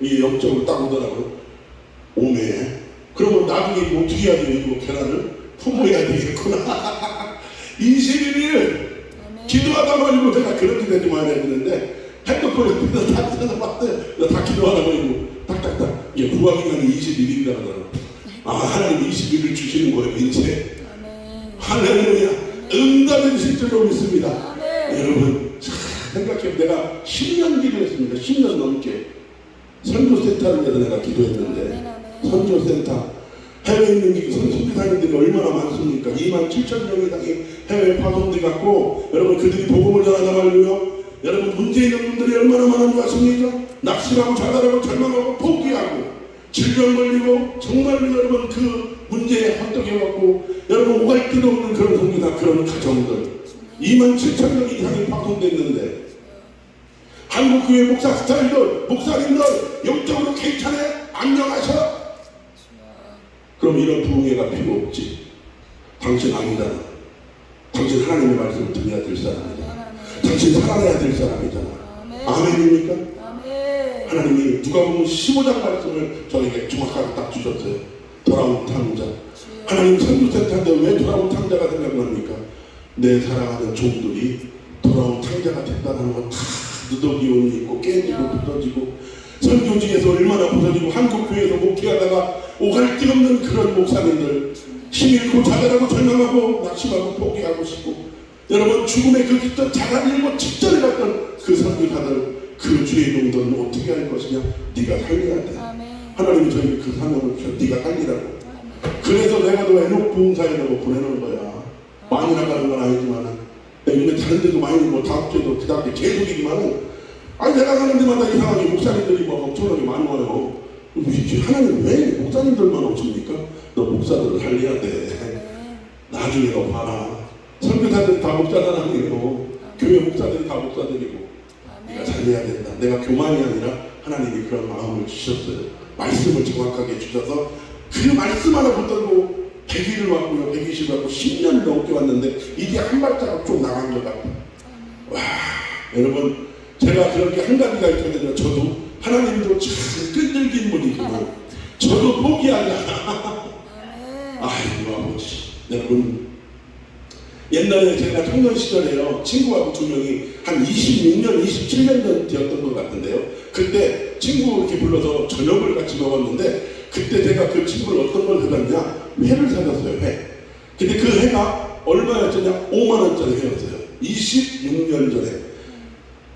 이게 영적으로 딱 오더라고요. 오메. 그러면 나중에 이거 어떻게 해야 돼요? 이거 계란을 품어야 되겠구나. 21일 기도하다 말고 제가 그렇게 되지 말아야 되는데 핸드폰에 딱 찾아봤어요. 다 기도하라고 이거 딱딱딱. 이게 부학기간이 21일이라고 하더라고요. 하나님 21일 주시는 거예요. 이제 할렐루야. 응답해 주실 줄로 믿습니다. 여러분 생각해 내가 10년 기도했습니다. 10년 넘게 선교센터를 위해서 내가 기도했는데 선교센터 해외에 있는 선교사님들이 얼마나 많습니까? 27,000명 이상이 해외에 파송돼 갖고 여러분 그들이 복음을 전하다 말고요. 여러분 문제 있는 분들이 얼마나 많은 줄 아십니까? 낙심하고 좌절하고 절망하고 포기하고 질병 걸리고 정말로 여러분 그 문제에 헛떡여갖고 여러분 오갈 길도 없는 그런 선교사 그런 가정들 27,000명 이상이 파송됐는데 한국교회 목사 스타일들 목사님들 영적으로 괜찮아? 안녕하셔? 그럼 이런 부흥회가 필요 없지. 당신 아니잖아. 당신 하나님의 말씀을 들어야 될 사람이잖아. 당신 살아내야 될 사람이잖아. 아멘입니까? 하나님이 누가복음 15장 말씀을 저에게 정확하게 딱 주셨어요. 돌아온 탕자. 하나님 선교센터인데 왜 돌아온 탕자가 생각납니까? 내 사랑하는 종들이 돌아온 탕자가 됐다는 거 다 누더기 옷 입고 깨지고 부서지고 선교지에서 얼마나 부서지고 한국교회에서 목회하다가 오갈 데 없는 그런 목사님들 힘 잃고 좌절하고 절망하고 낙심하고 포기하고 싶고 여러분 죽음의 그 기점 자갈 일고 직전에 갔던 그 선교사들 그 주의 종들은 어떻게 할 것이냐. 네가 살려야 돼. 하나님이 저에게 그 사명을 주셔. 네가 살리라고. 그래서 내가 너 에녹 부흥사에 너 보내는 거야. 많이 나가는 건 아니지만은. 요즘에 다른 데도 많이 뭐 다음 주에도 그 다음에 계속이지만은 아니 내가 가는 데마다 이상하게 목사님들이 막 엄청나게 많이 와요. 하나님 왜 목사님들만 오십니까? 너 목사들을 살려야 돼. 나중에 너 봐라. 선교사들이 다 목사들 아니에요. 교회 목사들이 다 목사들이고 네가 살려야 된다. 내가 교만이 아니라 하나님이 그런 마음을 주셨어요. 말씀을 정확하게 주셔서 그 말씀 하나 붙들고 100일을 왔고요. 120을 왔고 10년을 넘게 왔는데 이게 한 발자국 좀 나간 것 같아요. 와, 여러분 제가 그렇게 한 가지가 있거든요. 저도 하나님도 참 끈질긴 분이지만 저도 포기하지 않아. 아이고 아버지. 여러분 옛날에 제가 청년 시절에요. 친구하고 두 명이 한 26년, 27년 전 되었던 것 같은데요. 그때 친구 이렇게 불러서 저녁을 같이 먹었는데 그때 제가 그 친구를 어떤 걸 해봤냐? 회를 사줬어요. 회. 근데 그 회가 얼마였냐? 5만 원짜리 회였어요. 26년 전에.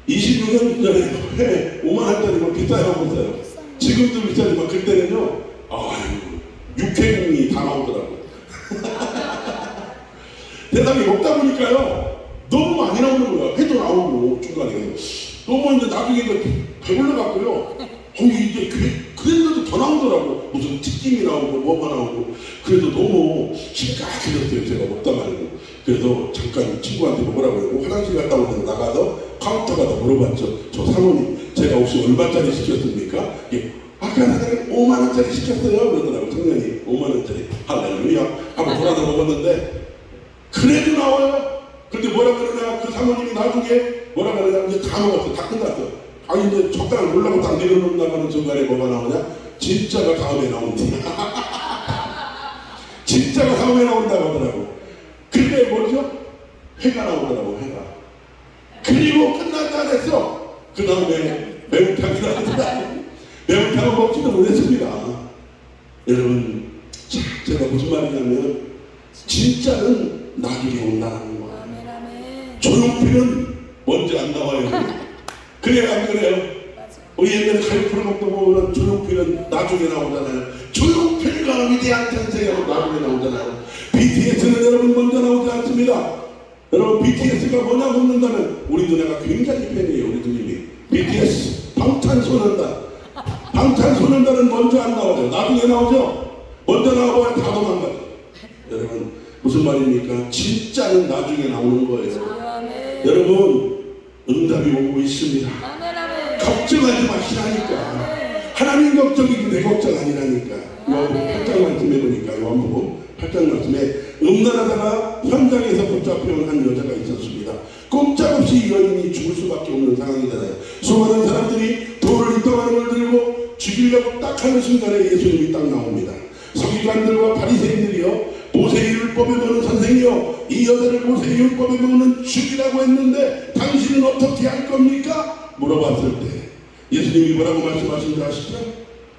26년 전에 회 5만 원짜리면 비싸요, 비싸요. 지금도 비싸지만 그때는요. 아유, 육회국이 다 나오더라고요. 세상에 먹다 보니까요. 너무 많이 나오는 거야. 회도 나오고 중간에. 너무 이제 나중에 배불러 갖고요. 이제 그랬는데도 더 나오더라고. 무슨 튀김이 나오고 뭐가 나오고. 그래도 너무 심각해졌어요. 제가 먹다 말고. 그래서 잠깐 친구한테 뭐라고 그러고 화장실 갔다 오는데 나가서 카운터 가서 물어봤죠. 저 사모님 제가 혹시 얼마짜리 시켰습니까? 예. 아까 사장님 5만 원짜리 시켰어요. 그러더라고. 청년이 5만 원짜리. 할렐루야 하고 돌아서 먹었는데 그래도 나와요. 근데 뭐라 그러냐, 그 사모님이 나중에 뭐라 그러냐, 이제 다 먹었어. 다 끝났어. 아니, 이제 젓가락 올라고 딱 내려놓는다면 중간에 뭐가 나오냐? 진짜가 다음에 나온다. 진짜가 다음에 나온다고 하더라고. 근데 뭐죠? 회가 나오더라고, 회가. 그리고 끝나지 않았어. 그 다음에 매운탕이 나오더라고. 매운탕을 먹지도 못했습니다. 여러분, 제가 무슨 말이냐면, 진짜는 나중에 온다는 거예요. 조용필은 먼저 안 나와요. 그래요, 안 그래요? 우리 옛날에 가요 프로그램도 보면 조용필은 나중에 나오잖아요. 조용필과 위대한 탄생하고 나중에 나오잖아요. BTS는 여러분 먼저 나오지 않습니다. 여러분 BTS가 뭐냐 묻는다면 우리 누나가 굉장히 팬이에요. 우리 누님이 BTS 방탄소년단. 방탄소년단은 먼저 안 나오죠. 나중에 나오죠. 먼저 나와야 다 도망가죠. 여러분 무슨 말입니까? 진짜는 나중에 나오는 거예요. 여러분 응답이 오고 있습니다. 걱정하지 마시라니까. 하나님 걱정이지 내 걱정 아니라니까. 요한복음 8장 말씀해 보니까 요한복음 8장 말씀에 음란하다가 현장에서 붙잡혀온 한 여자가 있었습니다. 꼼짝없이 이 여인이 죽을 수밖에 없는 상황이잖아요. 수많은 사람들이 돌을 입당하는 걸 들고 죽이려고 딱 하는 순간에 예수님이 딱 나옵니다. 서기관들과 바리새인들이요, 모세율법에 보는 선생이요, 이 여자를 모세율법에 보는 죽이라고 했는데 당신은 어떻게 할 겁니까? 물어봤을 때 예수님이 뭐라고 말씀하신지 아시죠?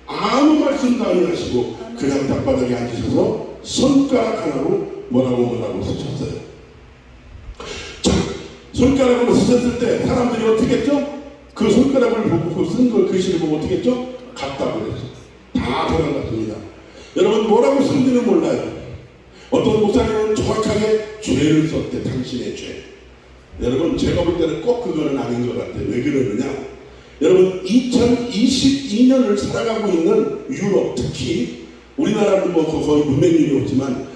아무 말씀도 안 하시고 그냥 땅바닥에 앉으셔서 손가락 하나로 뭐라고 쓰셨어요. 자, 손가락으로 쓰셨을 때 사람들이 어떻게 했죠? 그 손가락을 보고 쓴 걸 글씨를 보고 어떻게 했죠? 갔다 그랬어요. 다 도망갔습니다. 여러분 뭐라고 쓴지는 몰라요. 어떤 목사님은 정확하게 죄를 썼대. 당신의 죄. 여러분 제가 볼 때는 꼭 그거는 아닌 것 같아요. 왜 그러느냐? 여러분 2022년을 살아가고 있는 유럽, 특히 우리나라는 뭐 거의 문맹률이 없지만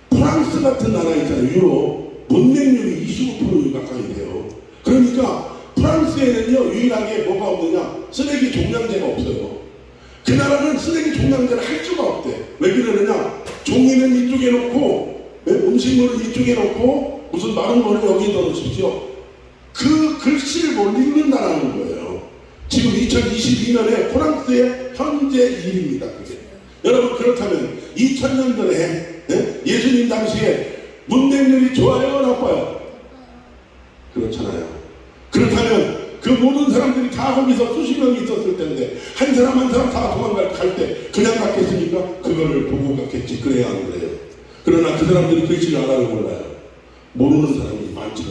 프랑스 같은 나라 있잖아요. 유럽 문맹률이 25% 가까이 돼요. 그러니까 프랑스에는요 유일하게 뭐가 없느냐? 쓰레기 종량제가 없어요. 그 나라는 쓰레기 종량제를 할 수가 없대. 왜 그러느냐? 종이는 이쪽에 놓고 음식물은 이쪽에 놓고 무슨 마른 거는 여기 넣으십시오. 그 글씨를 못 읽는다는 거예요. 지금 2022년에 프랑스의 현재 일입니다. 그게. 여러분 그렇다면 2000년도에 예수님 당시에 문맹률이 좋아요 나빠요? 그렇잖아요. 그렇다면 그 모든 사람들이 다 거기서 수십 명이 있었을 텐데 한 사람 한 사람 다 도망갈 때 그냥 갔겠습니까? 그거를 보고 갔겠지. 그래야 안 그래요. 그러나 그 사람들이 글씨를 알아요 몰라요? 모르는 사람이 많죠.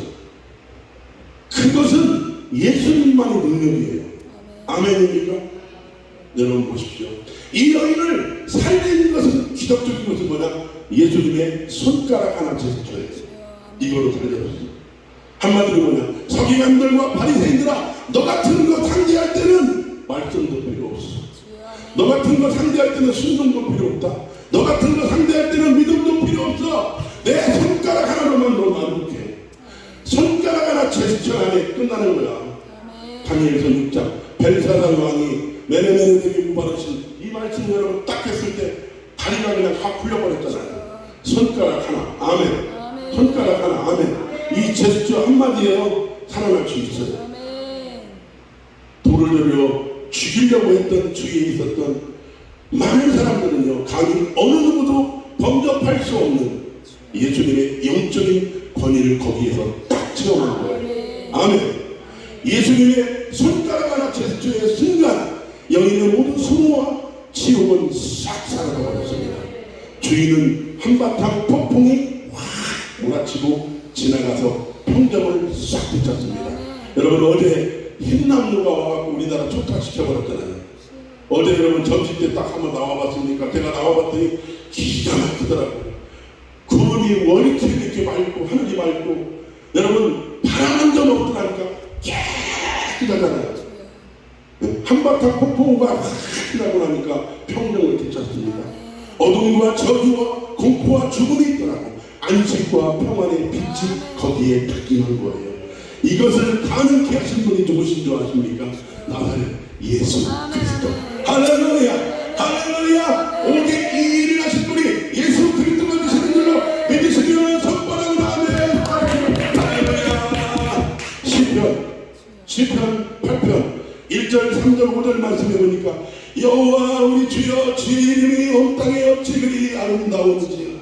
그것은 예수님만의 능력이에요. 아멘입니까? 여러분 보십시오. 이 여인을 살리는 것은 기적적인 것은 뭐냐? 예수님의 손가락 하나 제스처예요. 이거로 살려줬어요. 한마디로 뭐냐? 서기관들과 바리새인들아, 너 같은 거 상대할 때는 말씀도 필요 없어. 너 같은 거 상대할 때는 순종도 필요 없다. 너 같은 거 상대할 때는 믿음도 필요 없어. 내 손가락 하나로만 너 만족해. 손가락 하나 제스처 안에 끝나는 거야. 다니엘서 6장 벨사살 왕이 메네메네에게 유발하신 이 말씀 여러분 딱 했을 때 다리가 그냥 확 풀려버렸잖아요. 손가락 하나, 아멘. 손가락 하나, 아멘. 이 제스처 한마디에요 살아날 수 있어요. 돌을 들여 죽이려고 했던 주위에 있었던 많은 사람들은요, 감히 어느 누구도 범접할 수 없는 예수님의 영적인 권위를 거기에서 딱 체험한 거예요. 아멘. 예수님의 손가락 하나 제스처의 순간 영인의 모든 수모와 치욕은 싹 사라져버렸습니다. 주인은 한바탕 폭풍이 확 몰아치고 지나가서 평정을 싹 되찾습니다. 여러분 어제 흰남노가 와갖고 우리나라 촉탁시켜버렸잖아요. 어제 여러분 점심 때 딱 한번 나와봤습니까? 제가 나와봤더니 기가 막히더라고요. 구름이 원이틀 이렇게 맑고 하늘이 맑고 여러분 바람 한 점 없더라니까 깨끗하잖아요. 한바탕 폭풍우가 확 나고 나니까 평정을 되찾습니다. 어둠과 저주와 공포와 죽음이 있더라고 안식과 평안의 빛이 거기에 바뀌는 거예요. 이것을 가능케 하신 분이 누구신 줄 아십니까? 나사렛 예수 그리스도. 할렐루야, 할렐루야. 오직 이 일을 하신 분이 예수 그리스도가 되시는 줄로 믿으시면 손바닥으로 아멘. 할렐루야. 시편 8편 1절 3절 5절 말씀해 보니까 여호와 우리 주여 주의 이름이 온 땅에 어찌 그리 아름다운지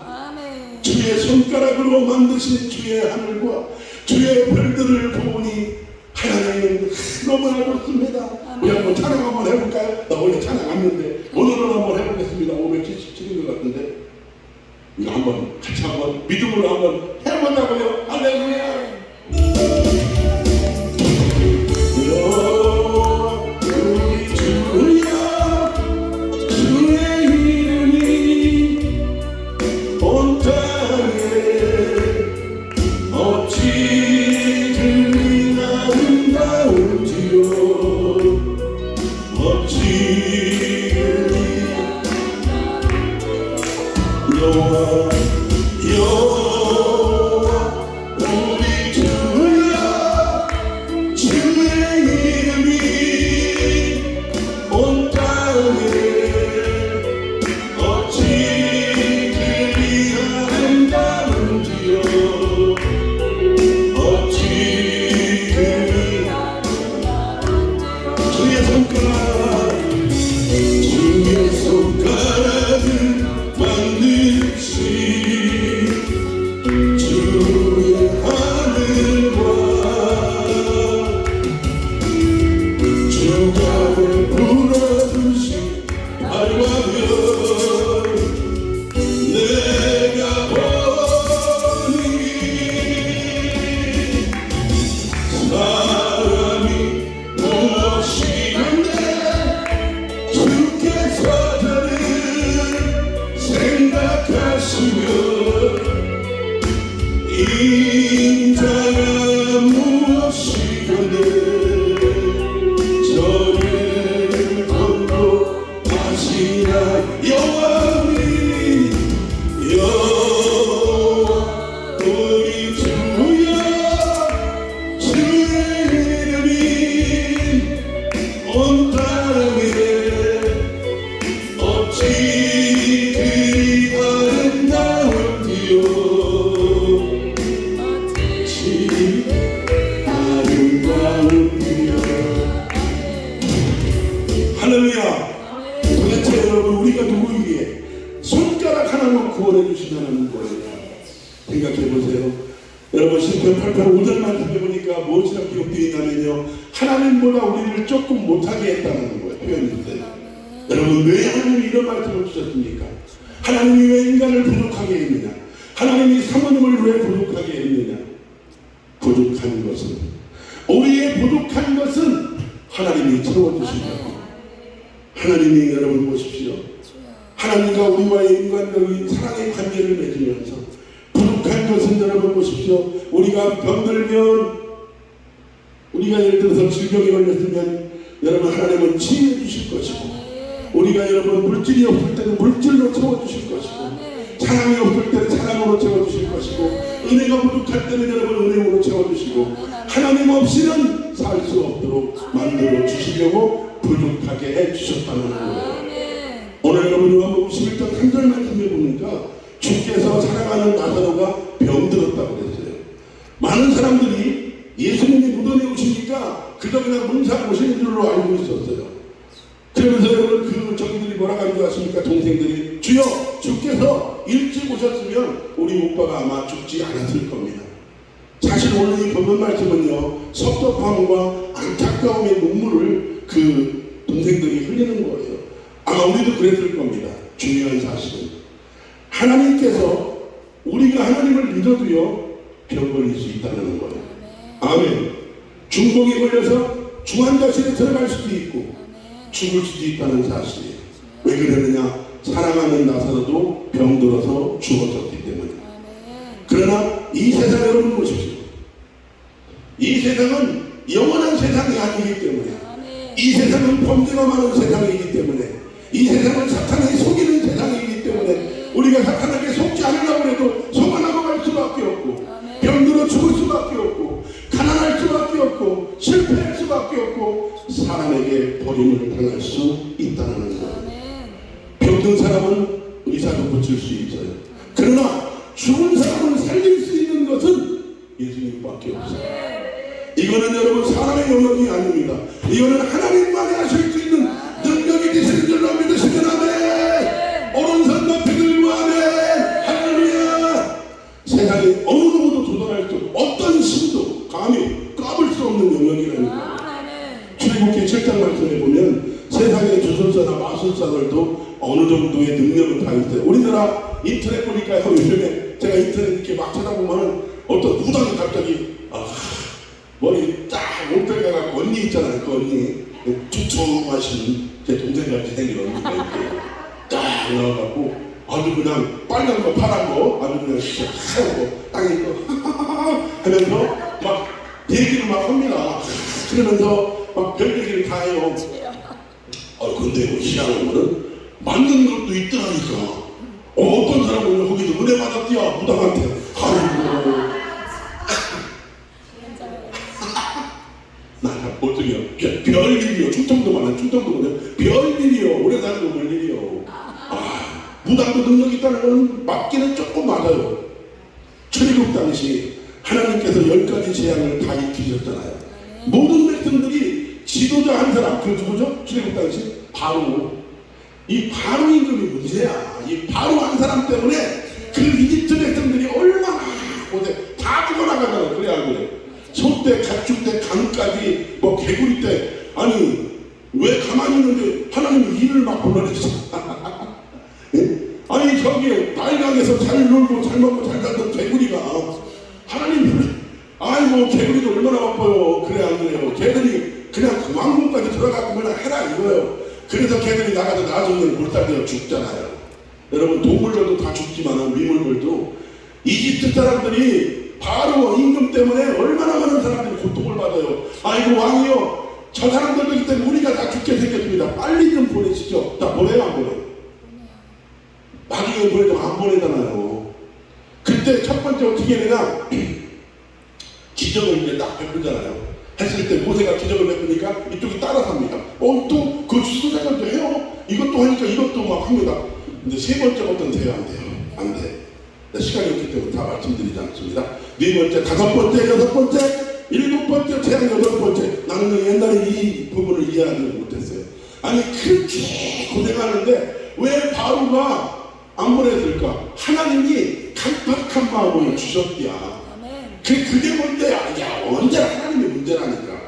주의 손가락으로 만드신 주의 하늘과 주의 별들을 보니 하나님 너무나 좋습니다. 우리 한번 찬양 한번 해볼까요? 나 원래 찬양 안 했는데 오늘은 한번 해보겠습니다. 577인 것 같은데 이거 한번 같이 한번 믿음으로 한번 해보자고요. 할렐루야. 할렐루야. 도대체 여러분 우리가 누구에게 손가락 하나로 구원해 주시냐는 거예요. 생각해 보세요. 여러분 시편 8편 5절 말씀해 보니까 무엇이라 기록되어 있냐면요, 하나님보다 우리를 조금 못하게 했다는 거예요. 표현인데 여러분 왜 하나님이 이런 말씀을 주셨습니까? 하나님이 왜 인간을 부족하게 했느냐? 하나님이 사모님을 왜 부족하게 했느냐? 부족한 것은, 우리의 부족한 것은 하나님이 채워주신다고. 하나님이 여러분 보십시오. 하나님과 우리와의 인간적인 사랑의 관계를 맺으면서 부족한 것은 여러분 보십시오. 우리가 병들면, 우리가 예를 들어서 질병에 걸렸으면 여러분 하나님은 치유해 주실 것이고, 우리가 여러분 물질이 없을 때는 물질로 채워주실 것이고, 사랑이 없을 때는 사랑으로 채워주실 것이고, 은혜가 부족할 때는 여러분 은혜로 채워주시고, 하나님 없이는 살 수 없도록 만들어 주시려고 부족하게 해주셨다는 거예요. 오늘 여러분 요한복음 11장 3절 말씀에 보니까 주께서 사랑하는 나사로가 병들었다고 그랬어요. 많은 사람들이 예수님이 무덤에 오시니까 그저 그냥 문상 오시는 줄로 알고 있었어요. 그러면서 여러분 그 저기들이 뭐라고 하는 줄 아십니까? 동생들이 주여 주께서 일찍 오셨으면 우리 오빠가 아마 죽지 않았을 겁니다. 사실 오늘 이 본문 말씀은요, 섭섭함과 안타까움의 눈물을 그 동생들이 흘리는 거예요. 아마 우리도 그랬을 겁니다. 중요한 사실은 하나님께서 우리가 하나님을 믿어도요 병 걸릴 수 있다는 거예요. 아멘. 중풍에 걸려서 중환자실에 들어갈 수도 있고 죽을 수도 있다는 사실이에요. 왜 그러느냐? 사랑하는 나사로도 병들어서 죽어졌기 때문에. 그러나 이 세상 여러분 보십시오. 이 세상은 영원한 세상이 아니기 때문에, 이 세상은 범죄가 많은 세상이기 때문에, 이 세상은 사탄이 속이는 세상이기 때문에 우리가 사탄에게 속지 않으려고 해도 속아나고 갈 수밖에 없고, 병들어 죽을 수밖에 없고, 가난할 수밖에 없고, 실패할 수밖에 없고, 사람에게 버림을 당할 수 있다는 거예요. 병든 사람은 의사도 고칠 수 있어요. 그러나 죽은 사람을 살릴 수 있는 것은 예수님밖에 없어요. 이거는 여러분 사람의 영역이 아닙니다. 이거는 하나님만이 하실 수 있는 능력이 되시는 줄로 믿으시면 아멘. 오른손 높이 들고 아멘. 할렐루야. 세상에 어느 누구도 도달할 수, 어떤 신도 감히 까불 수 없는 영역이라는 거예요. 출애굽기 7장 말씀에 보면 세상의 주술사나 마술사들도 어느 정도의 능력을 다 있어요. 우리나라 인터넷 보니까 요즘에 제가 인터넷 이렇게 막 찾아보면 어떤 무당이 갑자기 머리 딱 옷들어가고 언니 있잖아요. 그 언니 툭툭하신 제 동생같이 생긴 언니가 이렇게 딱 나와갖고 아주 그냥 빨간 거 파란 거 아주 그냥 하고 땅에 거 하면서 막 얘기를 막 합니다. 그러면서 막 별얘기를 다 해요. 근데 뭐 희한한 거는 만든 것도 있더라니까. 어떤 사람은 거기서 은혜 받았디야 무당한테. 아이고 나 어떻게요? 별일이요. 충청도만 충청도거든요. 별일이요. 오래 살고 별일이요. 무당도 능력 있다는 건 맞기는 조금 맞아요. 출애굽 당시 하나님께서 10가지 재앙을 다 익히셨잖아요. 모든 백성들이 지도자 한 사람, 그 누구죠? 출애굽 당시 바로. 이 바로 임금이 문제야. 이 바로 한 사람 때문에 그 이집트 백성들이 얼마나 고생 다 죽어나가잖아요. 그래 안 그래? 소떼, 가축떼, 강까지 뭐 개구리 떼. 아니 왜 가만히 있는데 하나님이 일을 막 불러내시죠. 아니 저기 날강에서 잘 놀고 잘 먹고 잘 살던 개구리가 하나님 아이고 개구리도 얼마나 바빠요. 그래 안 그래요? 걔들이 그냥 그 왕궁까지 들어가고 그냥 해라 이거예요. 그래서 걔들이 나가서 나중에 물살되어 죽잖아요. 여러분 동물들도 다 죽지만 미물들도 이집트 사람들이 바로 임금 때문에 얼마나 많은 사람들이 고통을 받아요. 아이고 왕이요 저 사람들도 있기 때문에 우리가 다 죽게 생겼습니다. 빨리 좀 보내시죠. 다 보내요 안 보내요? 나중에 보내도 안 보내잖아요. 그때 첫 번째 어떻게 되냐 기적을 이제 딱 베풀잖아요. 했을 때 모세가 기적을 베푸니까 이쪽이 따라삽니다. 또 그 주소자가 해요. 이것도 하니까 이것도 막 합니다. 근데 세 번째 어떤 돼요? 안 돼요. 안 돼. 시간이 없기 때문에 다 말씀드리지 않습니다. 네 번째, 다섯 번째, 여섯 번째, 일곱 번째, 재앙 여덟 번째. 나는 옛날에 이 부분을 이해하지 못했어요. 아니 그렇게 고생하는데 왜 바로가 안 보냈을까? 하나님이 강팍한 마음을 주셨디야. 그게 문제야. 야, 언제나 하나님의 문제라니까.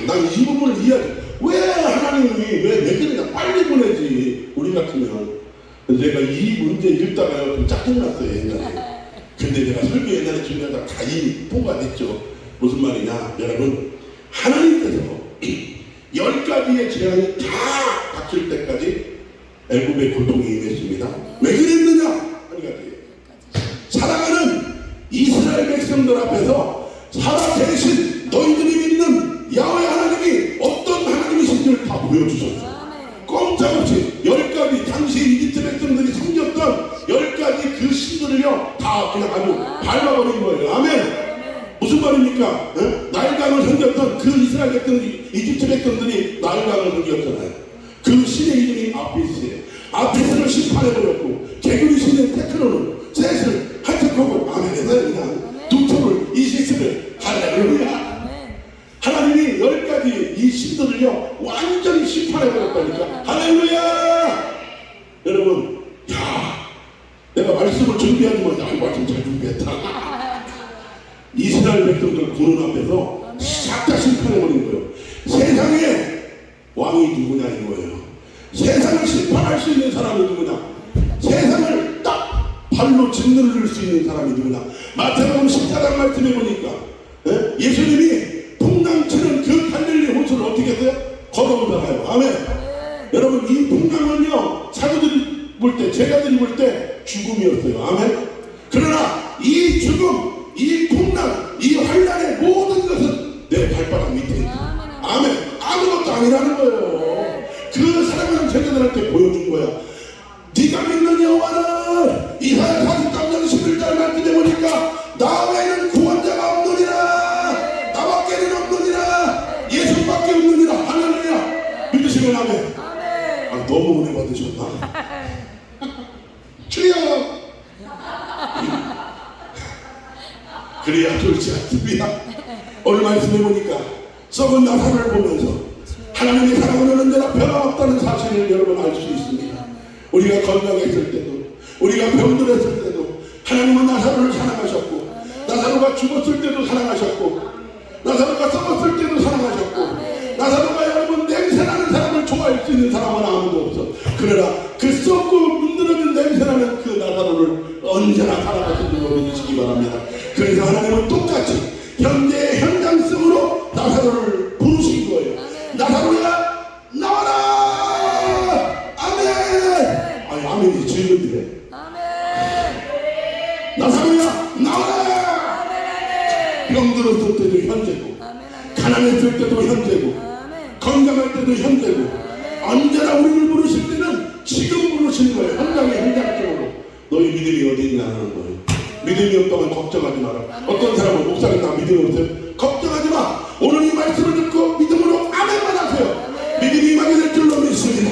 난 이 부분을 이해하지. 왜 하나님이 왜 그러냐? 빨리 보내지. 우리 같으면. 내가 이 문제 읽다가 좀 짜증났어요 옛날에. 근데 내가 설교 옛날에 준비하다가 다 이미 포괄했죠. 무슨 말이냐? 여러분 하나님께서 10가지의 재앙이 다 닥칠 때까지 애굽의 고통이 임했습니다. 왜 그랬느냐? 한 가지. 사랑하는 이스라엘 백성들 앞에서 살아 계신 너희들이 믿는 야훼 하나님이 어떤 하나님이신지를 다 보여주셨어요. 꼼짝없이 10가지 당시 이집트 백성들이 섬겼던 10가지 그 신들을요 다 그냥 아주 밟아버린 거예요. 아멘. 무슨 말입니까? 나일강을 섬겼던 그 이스라엘 백성들이, 이집트 백성들이 나일강을 섬겼잖아요. 그 신의 이름이 아피스예요. 아피스를 심판해버렸고 개구리 신의 테크노는 셋을 한척하고 아멘에서 그냥 두토를 이시스를 할렐루야. 하나님이 10가지 이 신들을요 완전히 심판해버렸다니까. 할렐루야. 여러분, 야, 내가 말씀을 준비하지만 말씀 잘 준비했다. 이스라엘 백성들 군원 앞에서 싹 다 심판해버린 거예요. 세상에 왕이 누구냐 이거예요. 세상을 심판할 수 있는 사람이 누구냐. 세상을 딱 발로 짓누를 수 있는 사람이 누구냐. 마태복음 14장 말씀해 보니까 예수님이 풍랑치는 그 갈릴리 호수를 어떻게 했어요? 걸어오잖아요. 아멘. 여러분, 이 풍랑은요 사도들이 볼 때, 제자들이 볼 때 죽음이었어요. 아멘. 그러나 이 죽음, 이 풍랑, 이 환란의 모든 것은 내 발바닥 밑에 있다. 아멘. 아무것도 아니라는 거예요. 그 사랑하는 제자들한테 보여준 거야. 네가 믿는 여호와는 이사야 43장 11절 말씀해 보니까 나 외에는 구원자가 없느니라. 나밖에는 없느니라. 예수밖에 없느니라. 할렐루야. 믿으시면 아멘. 아, 너무 은혜 받으셨다. 주여. 그래야 좋지 않습니다. 오늘 말씀해 보니까 썩은 나사를 보면서 하나님의 사랑은 언제나 변함없다는 사실을 여러분 알 수 있습니다. 우리가 건강했을 때도, 우리가 병들었을 때도 하나님은 나사로를 사랑하셨고, 나사로가 죽었을 때도 사랑하셨고, 나사로가 썩었을 때도 사랑하셨고, 나사로가 여러분 냄새나는 사람을 좋아할 수 있는 사람은 아무도 없어. 그러나 그 썩고 문드러진 냄새나는 그 나사로를 언제나 사랑하시는 줄 믿으시기 바랍니다. 그래서 하나님은 똑같이 현재의 현장성으로 나사로를 부르신 거예요. 나사로야 나와라. 아멘. 아니 아멘이 즐거운데. 나사로야 나와라. 병들었을 때도 현재고, 가난했을 때도 현재고, 건강할 때도 현재고, 언제나 우리를 부르실 때는 지금 부르시는 거예요. 현장적으로. 너희 믿음이 어디 있냐 하는 거예요. 믿음이 없다면 걱정하지 마라. 어떤 사람은 목사님 나 믿음이 없어요. 걱정하지 마. 오늘 이 말씀을 듣고 믿음으로 아멘만 하세요. 믿음이 임하게 될 줄로 믿습니다.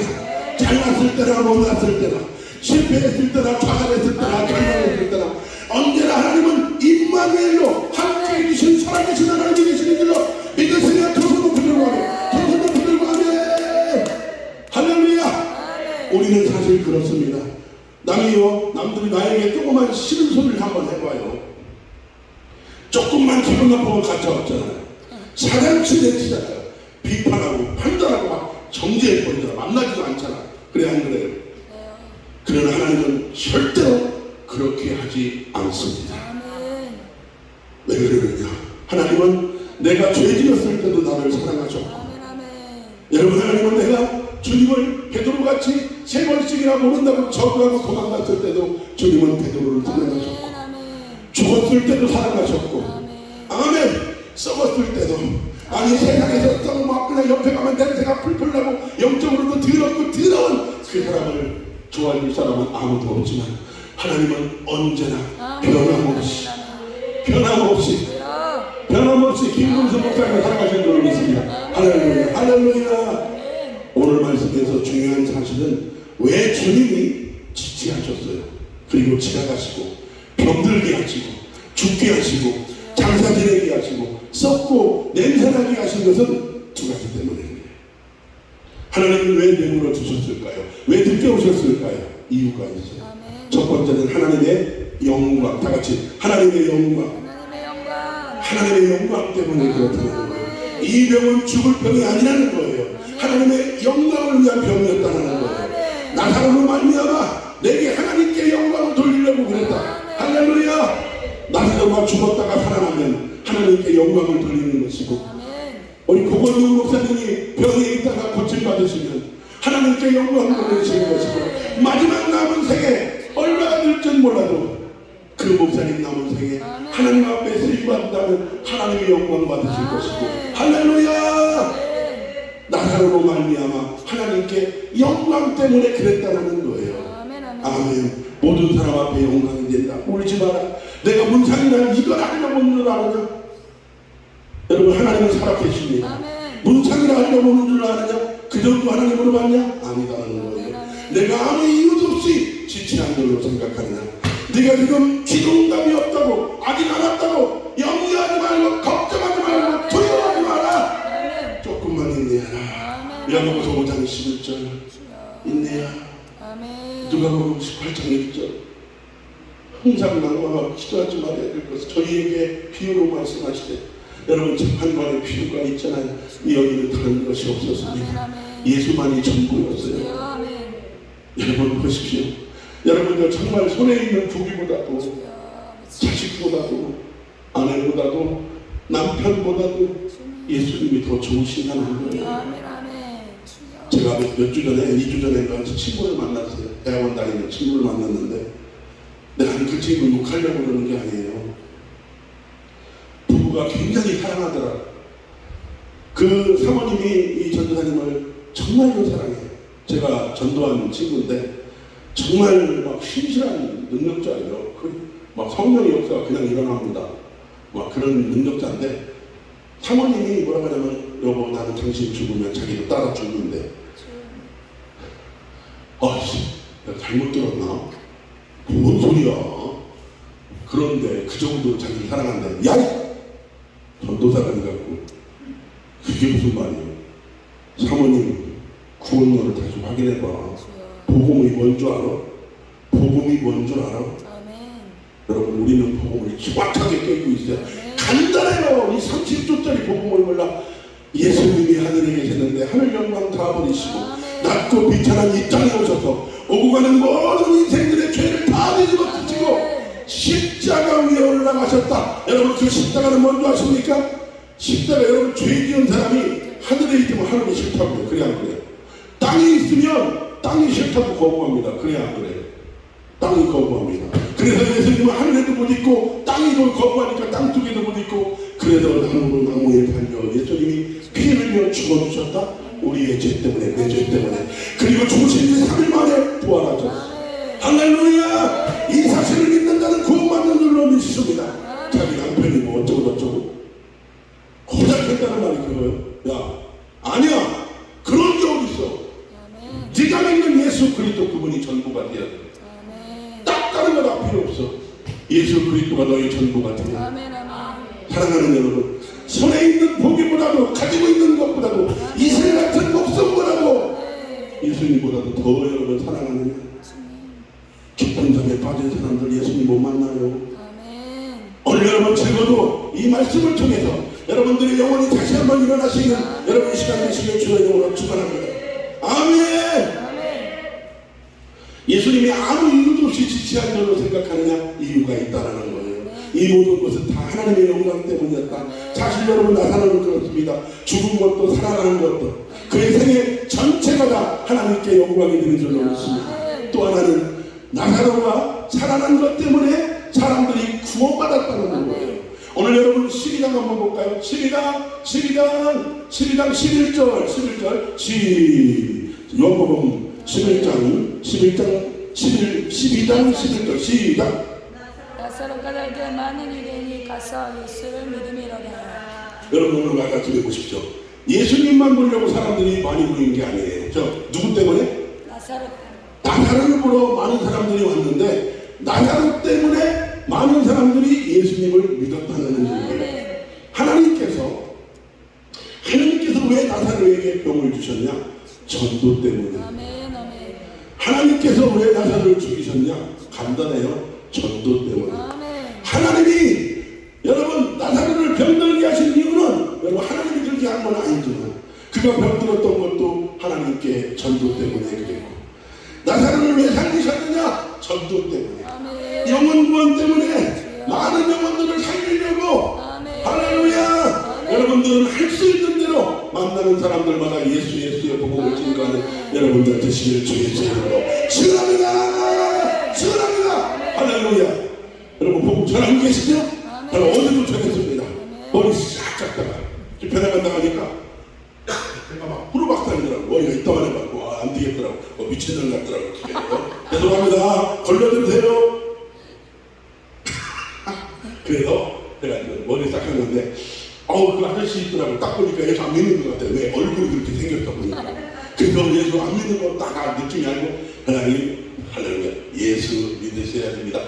잘났을 때나 못났을 때나, 실패했을 때나, 좌절했을 때나, 절망했을 때나, 언제나 하나님은 임마누엘로 함께해 주신 살아계신 하나님이 계시는 줄로 믿으시면 두 손을 들고 하면, 두 손을 들고 하면 할렐루야. 우리는 사실 그렇습니다. 남들이 나에게 조그만 싫은 소리를 한번 해봐요. 조금만 기분 나쁘면 가차없잖아요. 사장치 내치잖아요. 비판하고 판단하고 막 정죄해버리잖아. 만나지도 않잖아. 그래 안 그래요? 그러나 하나님은 절대로 그렇게 하지 않습니다. 왜 그러느냐? 하나님은 내가 죄 지었을 때도 나를 사랑하셨고, 여러분, 하나님은 내가 주님을 베드로같이 3번씩이나 모른다고 저주하고 도망갔을 때도 주님은 베드로를 사랑하셨고, 죽었을 때도 사랑하셨고, 아멘. 썩었을 때도, 아니 세상에서 썩고 막 그냥 옆에 가면 냄새가 풀풀 나고 영적으로도 더럽고 더러운 그 사람을 좋아해 줄 사람은 아무도 없지만 하나님은 언제나 변함없이 김금수 목사님을 사랑하시는 줄로 믿습니다. 할렐루야. 할렐루야. 오늘 말씀에서 중요한 사실은 왜 주님이 지체하셨어요. 그리고 지나가시고 병들게 하시고 죽게 하시고 장사 지내게 하시고 썩고 냄새나게 하신 것은 두 가지 때문입니다. 하나님은 왜 내물어 주셨을까요? 왜 늦게 오셨을까요? 이유가 있어요. 첫 번째는 하나님의 영광. 다 같이 하나님의 영광. 하나님의 영광 때문에 그렇다는 거예요. 이 병은 죽을 병이 아니라는 거예요. 하나님의 영광을 위한 병이었다는 거예요. 나사로로 말미암아 내게 하나님께 영광을 돌리려고 그랬다. 할렐루야. 나사로가 죽었다가 살아나면 하나님께 영광을 돌리는 것이고, 우리 고건동 목사님이 병에 있다가 고침받으시면 하나님께 하나님의 영광 보내주신 것이고 마지막 남은 생에 얼마나 될지는 몰라도 그 목사님 남은 생에 하나님 앞에 쓰임받는다면 하나님의 영광 받으실 것이고 할렐루야. 나사로로 말미암아 하나님께 영광 때문에 그랬다는 거예요. 아멘. 모든 사람 앞에 영광이 된다. 울지 마라. 내가 문상이란 이걸 알려보는 줄 아느냐? 여러분 하나님은 살아계십니다. 문상이라 알려보는 줄 아느냐? 그 정도 하나님으로 봤냐? 아니다라는 거예요. 내가 아무 이유도 없이 지체한 걸로 생각하느냐? 네가 지금 기도응답이 없다고 아직 안 왔다고 염려하지 말고 걱정하지 말고 두려워하지 마라. 조금만 인내하라. 야고보서 5장 11절 인내야. 누가복음 18장 1절 항상 낭망하고 기도하지 말아야 될 것을 저희에게 비유로 말씀하시되 여러분 재판관의 비유가 있잖아요. 여기는 다른 것이 없었습니다. 예수만이 전부였어요. 여러분 보십시오. 여러분들 정말 손에 있는 부귀보다도 자식보다도 아내보다도 남편보다도 예수님이 더 좋으신다는 거예요. 제가 몇 주 전에 2주 전에 친구를 만났어요. 대학원 다니는 친구를 만났는데 내가 그 친구 욕하려고 그러는 게 아니에요. 부부가 굉장히 사랑하더라. 그 사모님이 이 전도사님을 정말로 사랑해요. 제가 전도한 친구인데 정말 막 신실한 능력자예요. 막 성령의 역사가 그냥 일어납니다. 막 그런 능력자인데 사모님이 뭐라고 하냐면 여보 나는 당신 죽으면 자기도 따라 죽는데 아이씨 내가 잘못 들었나? 뭔 소리야? 그런데 그 정도로 자기를 사랑한다. 야! 전도사가 돼갖고 그게 무슨 말이에요? 사모님 구원론을 다시 확인해봐. 복음이 뭔 줄 알아? 복음이 뭔 줄 알아? 여러분 우리는 복음을 정확하게 깨고 있어요. 간단해요. 이 30조짜리 복음을 몰라. 예수님이 하늘에 계셨는데 하늘 영광 다 버리시고 낮고 비천한 이 땅에 오셔서 오고 가는 모든 인생들의 죄를 다 뒤집어 쓰시고 십자가 위에 올라가셨다. 여러분 그 십자가는 뭔지 아십니까? 십자가 여러분 죄 지은 사람이 하늘에 있으면 하늘이 싫다고요. 그래 안 그래요? 땅에 있으면 땅이 싫다고 거부합니다. 그래 안 그래요? 땅이 거부합니다. 그래서 예수님은 하늘에도 못 있고 땅이도 거부하니까 땅속에도 못 있고 그래서 나무에 달려 예수님이 피 흘려 죽어주셨다. 우리의 죄 때문에 내 죄 때문에 그리고 죽으신 지 3일 만에 부활하셨어. 할렐루야. 이 사실을 믿는다는 구원받는 줄로 믿습니다. 자기 남편이 뭐 어쩌고 저쩌고 고작했다는 말이 그거예요. 야 아니야 그런 게 어딨어. 네가 믿는 예수 그리스도 그분이 전부가 되어야 돼. 딱 다른 거 다 필요 없어. 예수 그리스도가 너의 전부가 되어. 사랑하는 여러분 손에 있는 보기보다도 가지고 있는 것보다도 이슬 같은 목숨보다도 예수님보다도 더 여러분 사랑하는 깊은 잠에 빠진 사람들 예수님 못 만나요. 오늘 여러분 적어도 이 말씀을 통해서 여러분들의 영혼이 다시 한번 일어나시는 여러분 시간 되시길 주의 이름으로 축원합니다. 아멘. 예수님이 아무 이유도 없이 지체한 줄로 생각하느냐? 이유가 있다라는 거예요. 이 모든 것은 다 하나님의 영광 때문이었다. 사실 여러분 나사로는 그렇습니다. 죽은 것도 살아나는 것도 그의 생애 전체가 다 하나님께 영광이 되는 줄로 믿습니다. 또 하나는 나사로가 살아난 것 때문에 사람들이 구원받았다는 거예요. 오늘 여러분 12장 한번 볼까요? 12장 11절 요한복음 12장 11절 시작. 나사로가 달게 많은 유대인이 가서 예수를 믿음이로다. 여러분 오늘 말씀 들어보십시오. 예수님만 보려고 사람들이 많이 모인 게 아니에요. 저 누구 때문에? 나사로를 보러 많은 사람들이 왔는데 나사로 때문에 많은 사람들이 예수님을 믿었다는 얘기예요. 하나님께서 왜 나사로에게 병을 주셨냐? 전도 때문에. 하나님께서 왜 나사로를 죽이셨냐? 간단해요. 전도 때문에. 하나님이 여러분 나사로를 병들게 하신 이유는 여러분 하나님이 들게 한 건 아니지만 그가 병들었던 것도 하나님께 전도 때문에 그랬고 나사로를 왜 살리셨느냐? 전도 때문에. 영혼 구원 때문에 많은 영혼들을 살리려고. 할렐루야. 여러분들은 할 수 있는 대로 믿음으로 만나는 사람들마다 예수의 복음을 증거하는 여러분들 되시기를 주의 이름으로 축원합니다. 축원합니다. 할렐루야. 여러분 복음 전하고 계시죠? 저는 어제도 전했습니다. 머리 싹 깎다가 집회나간 나가니까 제가 막 후루박살이더라고. 머리가 이따만 해갖고 안 되겠더라고. 미친놈 같더라고. 죄송합니다. 걸려주세요. 그래서 제가 이제 머리 싹 했는데 그 아저씨 있더라고. 딱 보니까 예수 안 믿는 것 같아요. 왜? 얼굴이 그렇게 생겼다 보니까. 그래서 예수 안 믿는 거 딱 느낌이 알고 하나님 할렐루야. 예수 믿으셔야 됩니다.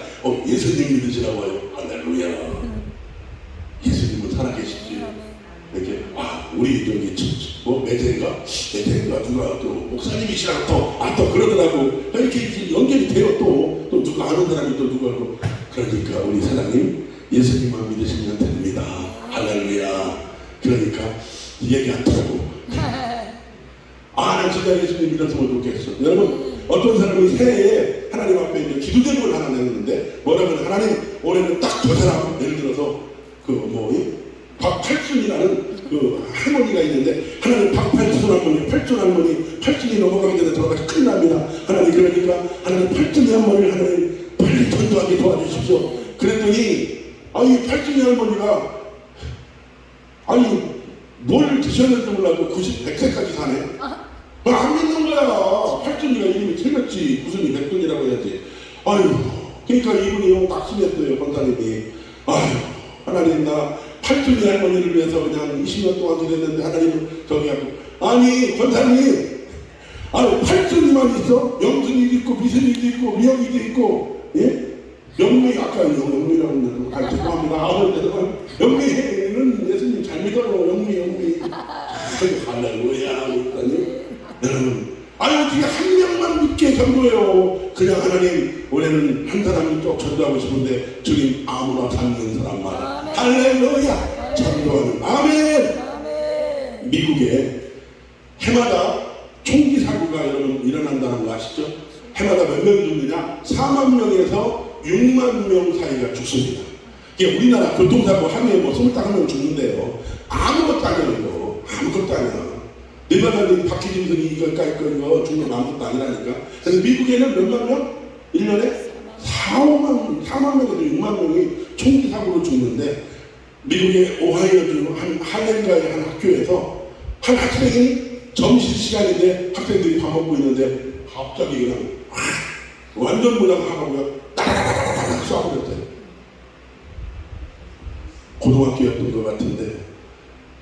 예수님 믿으시라고 해요. 할렐루야. 예수님은 살아계시지. 이렇게 우리 저기 매제인가 누가 또 목사님이시라고 또 그러더라고. 이렇게 연결이 돼요. 또 누가 아는 사람이 또 누가 하고. 그러니까 우리 사장님 예수님만 믿으시면 됩니다. 할렐루야. 그러니까 얘기 안 하고. 난 진짜 예수님 믿었으면 좋겠어. 여러분 어떤 사람이 새해에 하나님 앞에 이제 기도 제목을 하나 냈는데 뭐라면 하나님 올해는 딱 저 사람 예를 들어서 박팔순이라는 할머니가 있는데 하나님 박팔순 할머니, 팔순 할머니, 팔순이 넘어가기 전에 들어가서 큰일 납니다. 하나님 그러니까 하나님 팔순이 할머니를 하나님 빨리 전도하게 도와주십시오. 그랬더니 이 팔순이 할머니가 뭘 드셨는지 몰라도 100세까지 사네. 안 믿는 거야. 팔순이가 이름이 틀렸지. 구순이 백순이라고 해야지. 그러니까 이분이 낙심했어요. 권사님이. 하나님 나 팔순이 할머니를 위해서 그냥 20년 동안 지냈는데 하나님은 저기 하고 권사님 팔순이만 있어? 영순이도 있고 미순이도 있고 미영이도 있고 영미 아까 영미라고 했는데 죄송합니다. 영미는 예수님 잘 믿어요. 영미 할렐루야. 여러분 어떻게 한 명만 믿게 전도해요. 그냥 하나님 올해는 한 사람이 쭉 전도하고 싶은데 주님 아무나 찾는 사람마다 할렐루야 전도하는 아멘. 미국에 해마다 총기 사고가 여러분 일어난다는 거 아시죠? 해마다 몇 명 죽느냐? 4만 명에서 6만 명 사이가 죽습니다. 이게 우리나라 교통사고 하루에 25명 죽는데요. 아무것도 아니에요. 아무것도 아니야. 일반적인 박희진선이 이거 죽는 거 아무것도 아니라니까. 그래서 미국에는 몇만 명? 1년에 4만 명에서 6만 명이 총기 사고로 죽는데 미국의 오하이오주 한 할렘가의 한 학교에서 한 학생이 점심시간인데 학생들이 밥 먹고 있는데 갑자기 그냥 완전 무장하고요. 따라라라라락 쏴버렸어요. 고등학교였던 것 같은데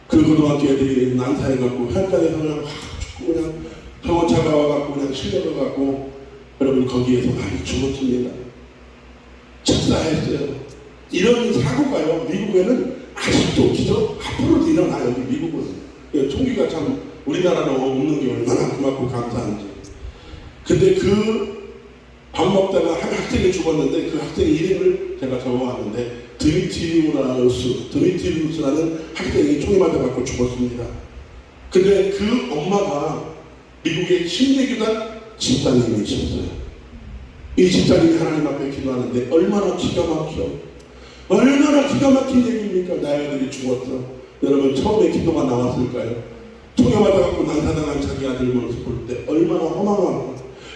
그 고등학교 애들이 난사해갖고 현장에서 그냥 죽고 그냥 병원차가 와갖고 그냥 실려가갖고 여러분 거기에서 많이 죽었습니다. 즉사했어요. 이런 사고가요 미국에는 아직도 기적 앞으로도 일어나요. 미국은 총기가 참 우리나라로 없는 게 얼마나 고맙고 감사한지. 근데 그 밥 먹다가 한 학생이 죽었는데 그 학생 이름을 제가 적어왔는데 드미트리우스라는 학생이 총에 맞아갖고 죽었습니다. 근데 그 엄마가 미국의 심리교단 집사님이셨어요. 이 집사님이 하나님 앞에 기도하는데 얼마나 기가 막힌 얘기입니까? 내 아들이 죽었어. 여러분 처음에 기도가 나왔을까요? 총에 맞아갖고 난사당한 자기 아들 모습 볼 때 얼마나 허망하고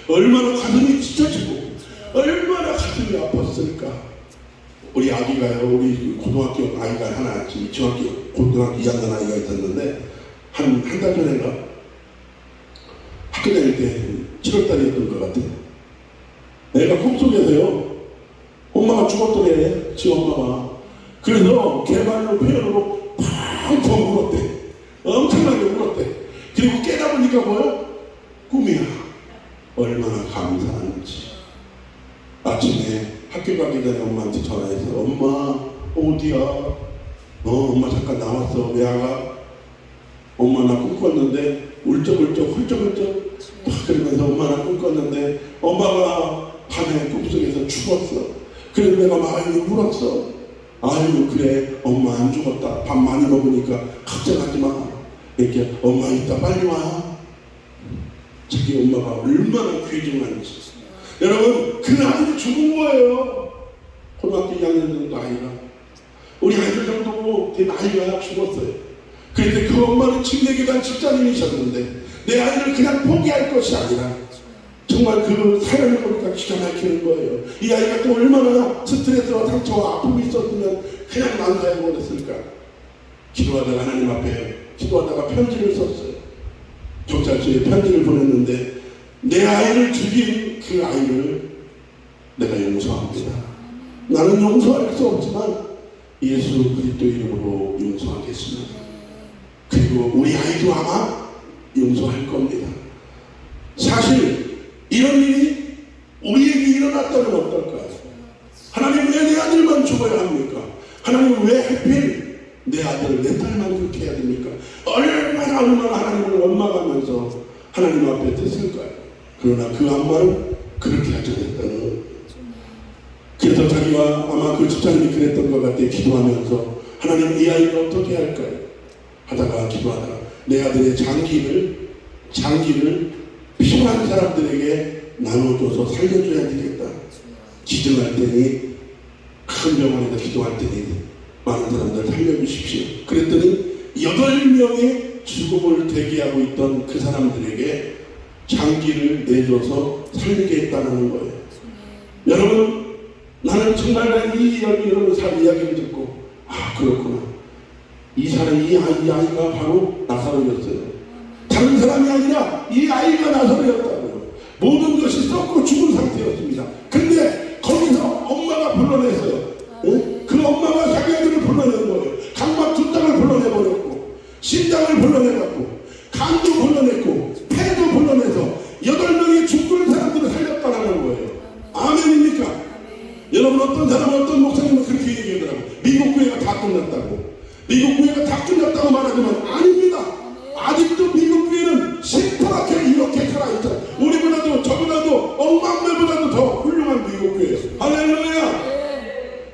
얼마나 가슴이 찢어지고 얼마나 가슴이 아팠을까. 우리 아기가요, 우리 고등학교 아이가 하나, 지금 중학교, 고등학교 2학년 아이가 있었는데, 한 달 전인가? 학교 다닐 때 7월달이었던 것 같아요. 애가 꿈속에서요, 엄마가 죽었더래, 지 엄마가. 그래서 개발로 표현으로 팡팡 울었대. 엄청나게 울었대. 그리고 깨달으니까 뭐요? 꿈이야. 얼마나 감사한지. 아침에 학교 가기 전에 엄마한테 전화해서 엄마 어디야? 엄마 잠깐 나왔어. 왜 아가? 엄마 나 꿈꿨는데 울적울적 훌쩍훌쩍 그러면서 엄마 나 꿈꿨는데 엄마가 밤에 꿈속에서 죽었어. 그래서 내가 많이 울었어. 아유 그래 엄마 안 죽었다. 밥 많이 먹으니까 걱정하지 마. 이렇게 엄마 이따 빨리 와. 자기 엄마가 얼마나 귀중한지. 여러분 그 아들이 죽은 거예요. 고등학교 2학년 정도 아이가. 우리 아이들 정도 된 아이가 죽었어요. 그런데 그 엄마는 침례교단 집사님이셨는데 내 아이를 그냥 포기할 것이 아니라 정말 그 사연을 보니까 기가 막히는 거예요. 이 아이가 또 얼마나 스트레스와 상처와 아픔이 있었으면 그냥 난사해버렸을까. 기도하다가 하나님 앞에 기도하다가 편지를 썼어요. 경찰서에 편지를 보냈는데 내 아이를 죽인 그 아이를 내가 용서합니다. 나는 용서할 수 없지만 예수 그리스도 이름으로 용서하겠습니다. 그리고 우리 아이도 아마 용서할 겁니다. 사실 이런 일이 우리에게 일어났다면 어떨까요? 하나님 왜 내 아들만 죽어야 합니까? 하나님 왜 하필 내 아들, 내 딸만 그렇게 해야 됩니까? 얼마나 하나님을 원망하면서 하나님 앞에 됐을까요? 그러나 그 엄마는 그렇게 하지 않았다는 거예요. 그래서 자기와 아마 그 집사님이 그랬던 것 같아 기도하면서 하나님 이 아이를 어떻게 할까요? 하다가 기도하다가 내 아들의 장기를 필요한 사람들에게 나눠줘서 살려줘야 되겠다. 기증할 때니 큰 병원에다 기도할 때니 많은 사람들 살려주십시오. 그랬더니 8명의 죽음을 대기하고 있던 그 사람들에게 장기를 내줘서 살리게 했다는 거예요. 여러분 나는 정말 이 여러분 사람 이야기를 듣고 그렇구나. 이 아이가 바로 나사로였어요. 다른 사람이 아니라 이 아이가 나사로였다고요. 모든 것이 썩고 죽은 상태였습니다. 근데 거기서 엄마가 불러냈어요. 그 엄마가 자기 아들을 불러낸 거예요. 각막 2장을 불러내버렸고 심장을 불러내갖고 간도 불러냈고 폐도 불러내서 8명의 죽은 사람들을 살렸다는 거예요. 아멘입니까? 여러분 어떤 사람은 어떤 목사님은 그렇게 얘기하더라고요. 미국 교회가 다 끝났다고. 미국 교회가 다 끝났다고 말하지만 아닙니다. 아직도 미국 교회는 시퍼렇게 이렇게 살아있어요. 우리보다도 저보다도 엄마들보다도 더 훌륭한 미국 교회예요. 할렐루야.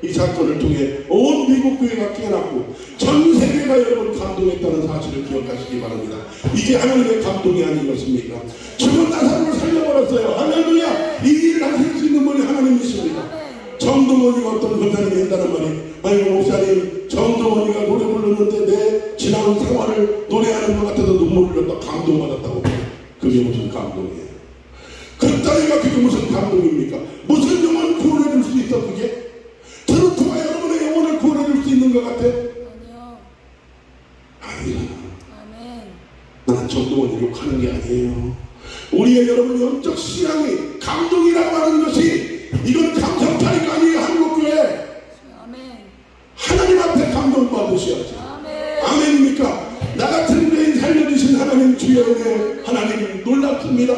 이 사건을 통해 온 미국 교회가 깨어났고 전 세계가 여러분 감동했다는 사실을 기억하시기 바랍니다. 이게 하나님의 감동이 아닌 것입니까? 죽은 나사로를 살려버렸어요. 할렐루야. 이 일을 하실 수 있는 분이 하나님이십니다. 정동원이가 어떤 권사님이 했다는 말이 아이고 목사님 정동원이가 노래 부르는데 내 지나온 생활을 노래하는 것 같아서 눈물을 흘렸다 감동받았다고. 그게 무슨 감동이에요? 그 따위가 그게 무슨 감동입니까? 무슨 영혼 구원해줄 수 있어 그게? 트로트가 여러분의 영혼을 구원해줄 수 있는 것 같아? 아니야. 나는 정동원을 욕하는 게 아니에요. 우리의 여러분 영적 신앙이 감동이라고 하는 것이 이건 감성파리가 아니에요. 한국교회 하나님 앞에 감동받으셔야지. 아멘입니까? 나 같은 죄인 살려주신 하나님 주의 은혜 하나님 놀랍습니다.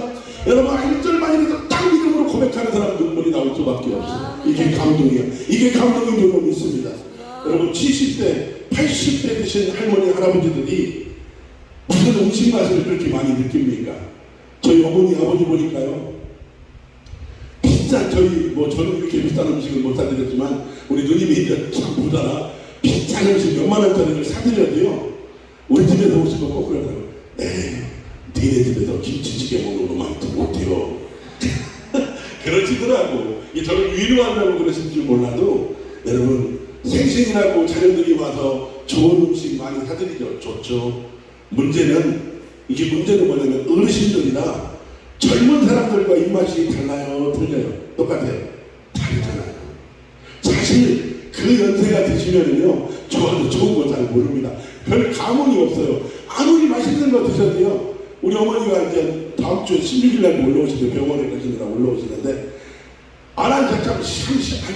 여러분 1절만이라도 딱 믿음으로 고백하는 사람 눈물이 나올 수밖에 없어요. 이게 감동이야. 이게 감동인 줄로 믿습니다. 여러분 70대 80대 되신 할머니 할아버지들이 무슨 음식 맛을 그렇게 많이 느낍니까? 저희 어머니 아버지 보니까요 비싼 저는 그렇게 비싼 음식을 못 사드렸지만 우리 누님이 이제 참 보잖아. 비싼 음식 몇만 원짜리를 사드려도요 우리 집에서 오시고 꼭 그러더라고요. 니네 집에서 김치찌개 먹는 거 많이 못해요. 그러시더라고. 저를 위로하려고 그러신 줄 몰라도 여러분 생신이라고 자녀들이 와서 좋은 음식 많이 사드리죠. 좋죠. 문제는 뭐냐면 어르신들이나 젊은 사람들과 입맛이 달라요? 틀려요? 똑같아요? 다르잖아요. 사실 그 연세가 드시면은요 좋아도 좋은 거 잘 모릅니다. 별 감흥이 없어요. 아무리 맛있는 거 드셔도요. 우리 어머니가 이제 다음 주에 16일날 올라오시는데 병원에 가시느라 올라오시는데 참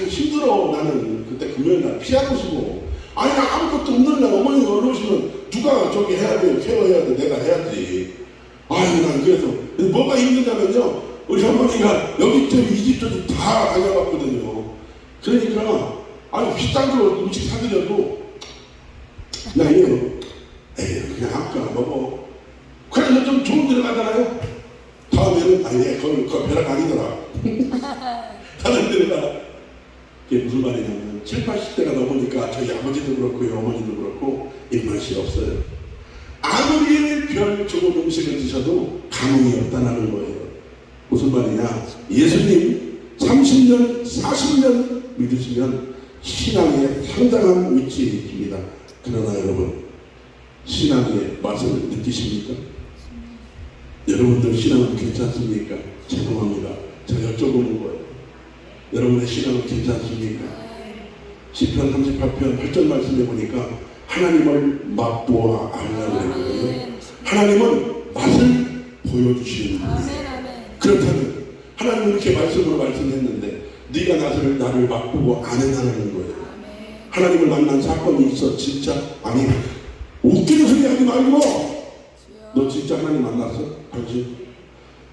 힘들어. 나는 그때 금요일날 피아노시고 아니 아무것도 없는 날 어머니가 올라오시면 누가 저기 해야 돼요. 케어해야 돼. 내가 해야지. 난 그래서 뭐가 힘든다면요 우리 어머니가 여기저기 이 집 저집 다 다녀봤거든요. 그러니까 비싼 거 음식 사드려도 그냥 아까 먹어. 그래서 좀 좋은 데를 가잖아요. 다음에는 거기 벼락 아니더라. 다른 데를 가. 그게 무슨 말이냐면 70, 80대가 넘으니까 저희 아버지도 그렇고 어머니도 그렇고 입맛이 없어요. 아무리 별 좋은 음식을 드셔도 감흥이 없다는 거예요. 무슨 말이냐? 예수님 30년, 40년 믿으시면 신앙에 상당한 위치에 있습니다. 그러나 여러분 신앙의 맛을 느끼십니까? 여러분들 신앙은 괜찮습니까? 죄송합니다. 제가 여쭤보는 거예요. 여러분의 신앙은 괜찮습니까? 시편 38편 8절 말씀해 보니까 하나님을 맛보아 알라고 했거든요. 하나님은 맛을 보여주시는 분이에요. 그렇다면 하나님은 이렇게 말씀으로 말씀했는데 네가 나를 맛보고 안 해나가는 거예요. 하나님을 만난 사건이 있어 진짜? 아니 웃기는 소리 하지 말고 너 진짜 하나님 만났어? 당신?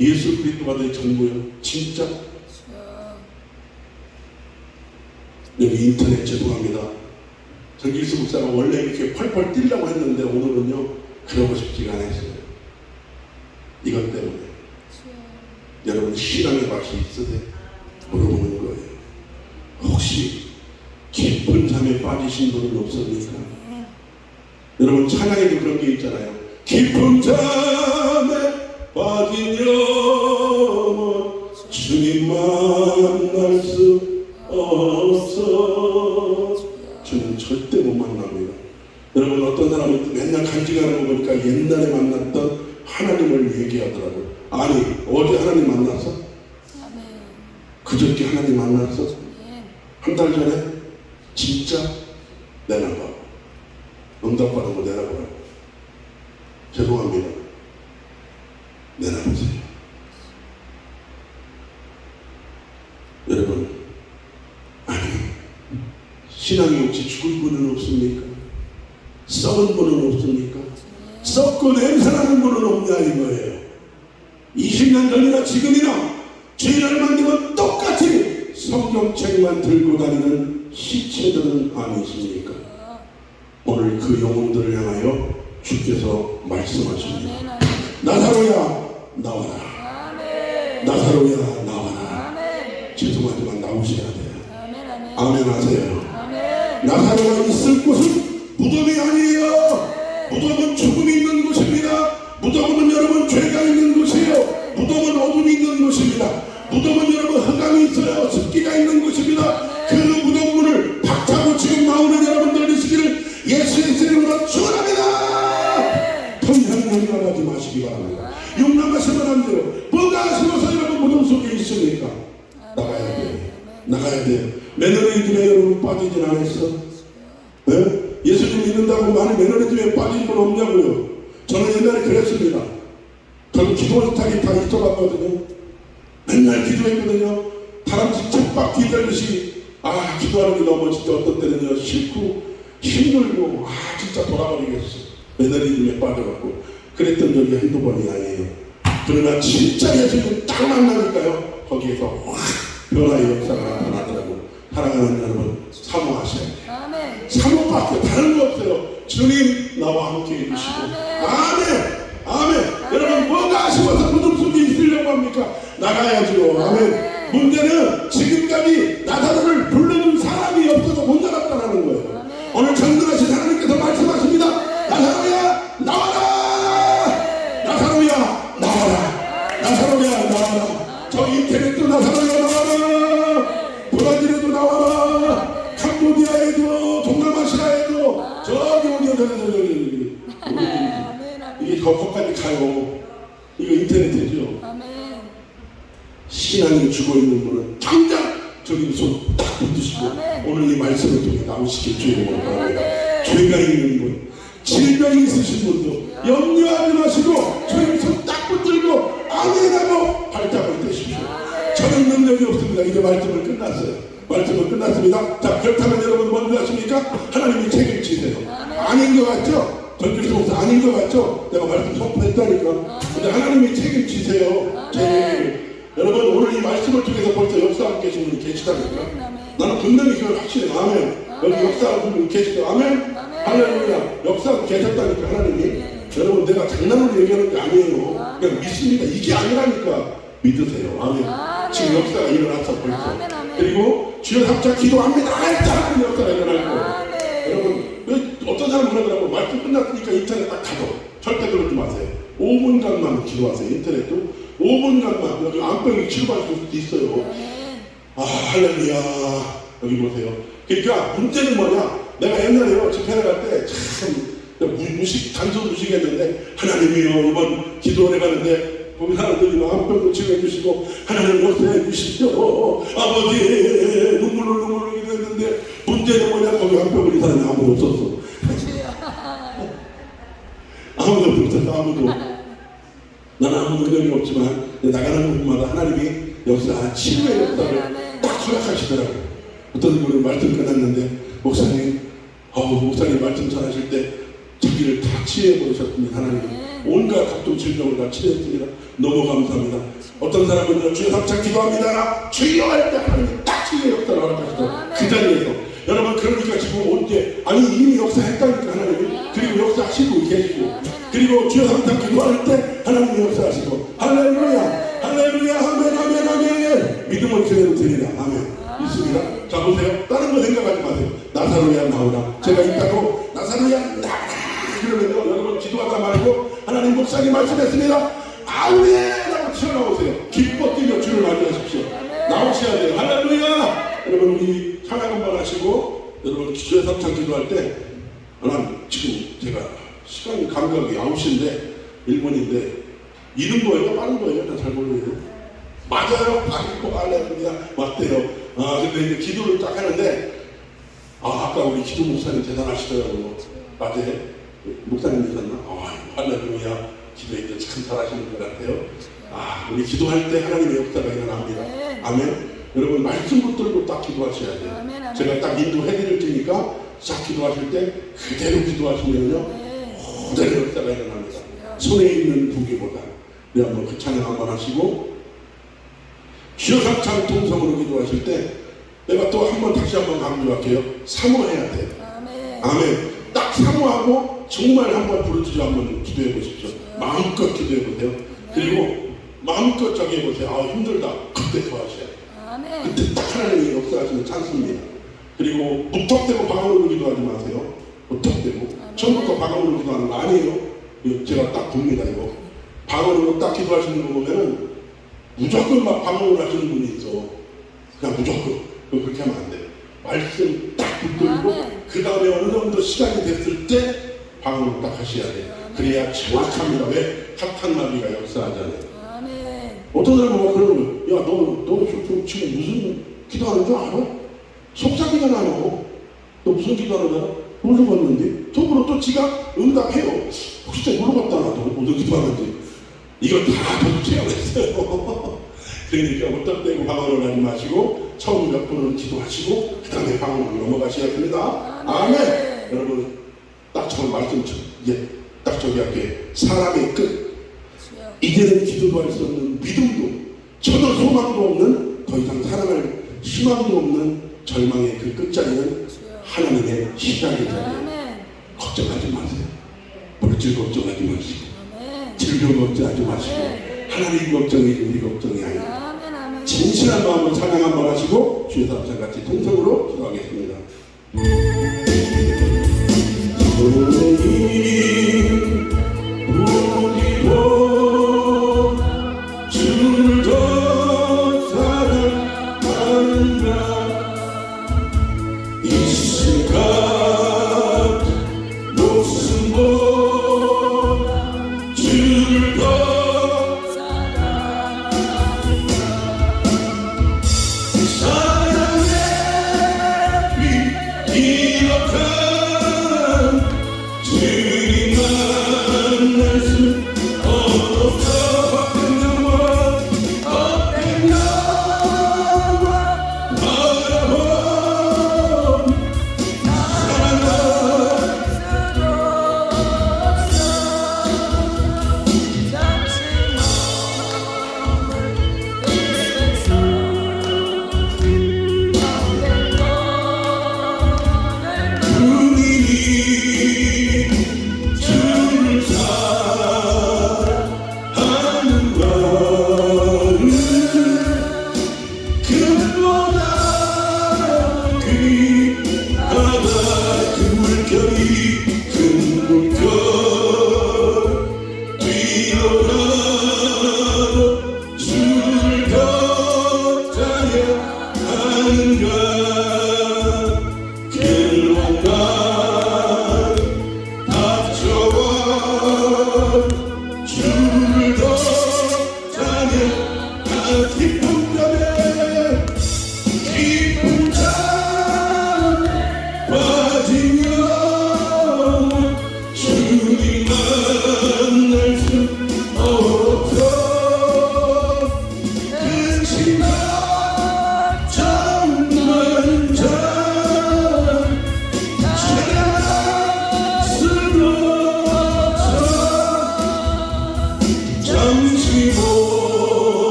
예수 그리스도가 내 전부야? 진짜? 여기 인터넷 죄송합니다. 정길수 목사가 원래 이렇게 펄펄 뛰려고 했는데 오늘은요 그러고 싶지가 않았어요. 이것 때문에 여러분 신앙의 맛이 있으세요? 물어보는 거예요. 혹시 깊은 잠에 빠지신 분은 없습니까? 여러분 찬양에도 그런 게 있잖아요. 깊은 잠에 빠진 영혼 주님 만날 수 없어. 주님 절대 못 만납니다. 여러분 어떤 사람은 맨날 간증하는 거 보니까 옛날에 만났던 하나님을 얘기하더라고요. 아니 어제 하나님 만났어? 그저께 하나님 만났어? 한 달 전에? 진짜? 내놔봐. 응답받은 거 내놔봐요. 죄송합니다. 내놔보세요. 여러분 아니 신앙이 혹시 죽을 분은 없습니까? 썩은 분은 없습니까? 썩고 냄새나는 분은 없냐 이거예요. 20년 전이나 지금이나 죄를 만들면 똑같이 성경책만 들고 다니는 시체들은 아니십니까? 오늘 그 영혼들을 향하여 주께서 말씀하십니다. 나사로야 나와라. 나사로야 나와라. 죄송하지만 나오셔야 돼요. 아멘 하세요. 나사로가 있을 곳은 무덤이 아니에요. 무덤은 죽음이 있는 곳입니다. 무덤은 여러분 죄가 있는 곳이에요. 무덤은 어둠이 있는 곳입니다. 무덤은 여러분 흑암이 있어요. 습기가 있는 곳입니다. 그 무덤문을 박차고 지금 나오는 여러분들 되시기를 예수의 이름으로 축원합니다. 평생 용납하지 마시기 바랍니다. 용납하시면 안 돼요. 뭐가 아쉬워서 여러분 무덤 속에 있습니까? 나가야 돼요. 나가야 돼요. 매너리즘에 여러분 빠지진 않았어? 네? 예수님 믿는다고 많은 매너리즘에 빠진 분 없냐고요. 저는 옛날에 그랬습니다. 저는 기도 스타일이 다 있어봤거든요. 맨날 기도했거든요. 다람쥐 쳇박 기다리듯이 기도하는 게 너무 진짜 어떤 때는요 싫고 힘들고 진짜 돌아버리겠어. 매너리즘에 빠져갖고 그랬던 적이 한두 번이 아니에요. 그러나 진짜 예수님 딱 만나니까요 거기에서 확 변화의 역사가 나타나더라고요. 사랑하는 여러분 사모하셔야 돼요. 사모밖에 다른 거 없어요. 주님 나와 함께 해주시고 아멘. 아멘. 여러분 뭐가 아쉬워서 무덤 속에 있으려고 합니까? 나가야죠. 아멘. 문제는 지금까지 나사로를 불러준 사람이 없어서 못 나갔다는 거예요. 오늘 전능하신 하나님께서 말씀하십니다. 나사로야 나와라. 나사로야 나와라. 나사로야 나와라. 저 인터넷도 나사로야 나와라. 브라질에도 나와라. 캄보디아에도 동남아시아에도 저기 이게 거기까지 가요. 이거 인터넷이죠. 신앙이 죽어있는 분은 당장 저기 손 딱 붙으시고 오늘 이 말씀을 통해 나오시길 주의 이름으로 바랍니다. 죄가 있는 분, 질병이 있으신 분도 염려하지 마시고 주님 손 딱 붙들고 아멘하고 발작을 떼십시오. 저는 능력이 없습니다. 이제 말씀을 끝났어요. 말씀은 끝났습니다. 자, 그렇다면 여러분 뭔지 아십니까? 하나님이 책임지세요. 아닌 것 같죠? 전교수 목사 아닌 것 같죠? 내가 말씀 선포했다니까. 근데 하나님이 책임지세요. 여러분 오늘 이 말씀을 통해서 벌써 역사하고 계신 분이 계시다니까. 나는 분명히 그걸 확실해. 아멘. 여기 역사하고 분이 계시죠. 아멘. 할렐루야. 역사하고 계셨다니까 하나님이. 여러분 내가 장난으로 얘기하는 게 아니에요. 그냥 믿습니다. 이게 아니라니까 믿으세요. 아멘. 지금 역사가 일어났어 벌써. 그리고 주여 삼자 기도합니다. 하는 역사가 일어나고. 여러분 어떤 사람 그러더라고. 말씀 끝났으니까 인터넷 딱 가도 절대 그러지 마세요. 5분간만 기도하세요. 인터넷도 5분간만. 여기 안병이 치료받을 수도 있어요. 할렐루야. 여기 보세요. 그러니까 문제는 뭐냐. 내가 옛날에요 집회 나갈 때 참 단순 무식했는데 하나님이요 이번 기도원에 가는데 우리 사람들이 마음병을 치료해주시고 하나님 역사해 주시죠. 아버지 눈물로 이랬는데 문제는 뭐냐 거기 한 병을 이 사람이 아무도 없었어. 아무도 없었어. 아무도. 나는 아무 능력이 없지만 나가는 곳마다 하나님이 역사 치유의 역사를 딱 허락하시더라고. 어떤 분은 말씀 끝났는데 목사님 말씀 전하실 때 자기를 다 치유해 버리셨습니다. 하나님 온갖 각종 질병을 다 치유했습니다. 너무 감사합니다. 어떤 사람은 주여 삼창 기도합니다. 주여 할 때 하나님이 딱 치유의 역사를 허락하시더라고. 그 자리에서 여러분 그러니까 지금 언제 이미 역사했다니까 하나님이. 그리고 역사하시고 계시고 그리고 주여 삼창 기도할 때 하나님이 역사하시고 할렐루야 아멘 믿음을 그대로 드리라 아멘. 있습니다. 자 보세요. 다른 거 생각하지 마세요. 나사로야 나오라. 제가 있다고 나사로야 나오라 그러면요 여러분 기도하다 말고 하나님 목사님 말씀했습니다. 아우예라고 튀어나오세요. 기뻐 뛰며 주를 맞이하십시오. 나오셔야 돼요. 할렐루야. 여러분 우리 찬양 한번 하시고 여러분 주의 삼창 기도할 때 하나님 지금 제가 시간 감각이 9시인데 1분인데 이른 거예요? 빠른 거예요? 잘 모르겠어요. 맞아요. 아이고 할렐루야 맞대요. 근데 이제 기도를 딱 하는데 아까 우리 기도 목사님 대단하시더라고요. 낮에 목사님이셨나? 할렐루야 기도에 이제 참 잘하시는 것 같아요. 우리 기도할 때 하나님의 역사가 일어납니다. 아멘. 여러분 말씀 붙들고 딱 기도하셔야 돼요. 아멘. 제가 딱 인도해드릴 테니까 딱 기도하실 때 그대로 기도하시면요 그대로 역사가 일어납니다. 손에 있는 무게보다. 우리 한번 그 찬양 한번 하시고 주여 삼창 통성으로 기도하실 때 내가 또 한번 다시 한번 강조할게요. 사모해야 돼요. 아멘. 딱 사모하고 정말 한번 부르짖어 한번 기도해 보십시오. 마음껏 기도해 보세요. 그리고 마음껏 저기 해보세요. 힘들다. 그때 좋아하셔야 돼요. 그때 딱 하나님이 역사하시는 찬스입니다. 그리고 무턱대고 방언으로 기도하지 마세요. 무턱대고 처음부터 방언으로 기도하는 거 아니에요. 제가 딱 봅니다. 이거 방언으로 딱 기도하시는 거 보면은 무조건 막 방언을 하시는 분이 있어. 그냥 무조건. 그렇게 하면 안 돼요. 말씀 딱 붙들고 그 다음에 어느 정도 시간이 됐을 때 방언을 딱 하셔야 돼요. 그래야 정확합니다. 왜? 핫한 나비가 역사하잖아요. 어떤 사람은 막 그러는 거예요. 야, 너 지금 무슨 기도하는 줄 알아? 속삭이잖아, 너. 너 무슨 기도하는 줄 알아? 물어봤는데 속으로 또 지가 응답해요. 진짜 물어봤다, 나도. 무슨 기도하는지. 이거 다 도둑질하고 있어요. 그러니까 어떤 때고 방언을 하지 마시고 처음 몇 분은 기도하시고 그 다음에 방언으로 넘어가셔야 됩니다. 아멘. 여러분 딱 저 말씀 이제 딱 저기 할게. 사람의 끝. 이제는 기도도 할 수 없는 믿음도 전혀 소망도 없는 더 이상 살아날 희망도 없는 절망의 그 끝자리는 하나님의 시작이잖아요. 걱정하지 마세요. 물질 걱정하지 마시고 질병 걱정하지 마시고 하나님 걱정이 우리 걱정이 아니라 진실한 마음으로 찬양 한번 하시고 주의 사람들 같이 통성으로 기도하겠습니다. 주를 더 사랑하는가 이 순간 목숨보다 주를 더 사랑의 빛 기억한 주님만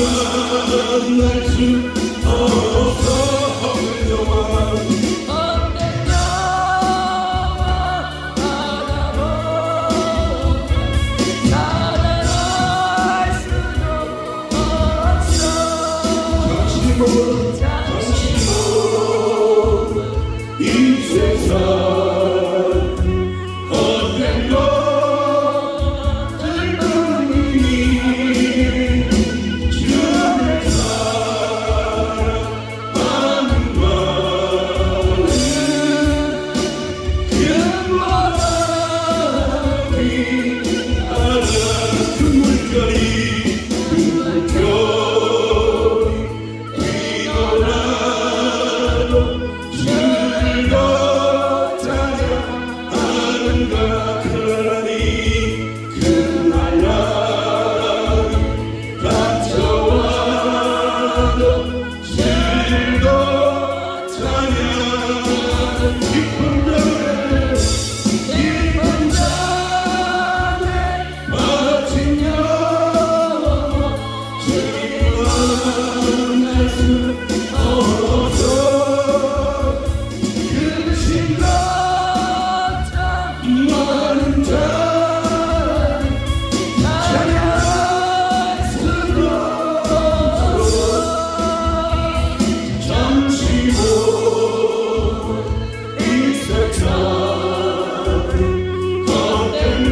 만날 수 없어 영화 헛된 영화 바라보며 살아갈 수도 없어 잠시 머문 이 세상 헛된 것들뿐이니 주를 사랑하는 마음 그 마음이 알아 눈물결이 뛰어나도 주를 더 찬양하는가 그러니 그날날 닥쳐와도 주를 더 찬양 기쁜 자에 마친 영원 주님 만날 수 없어 근심과 많은 자 찬양할 수도 없어 잠시 머문 이 세상 헛된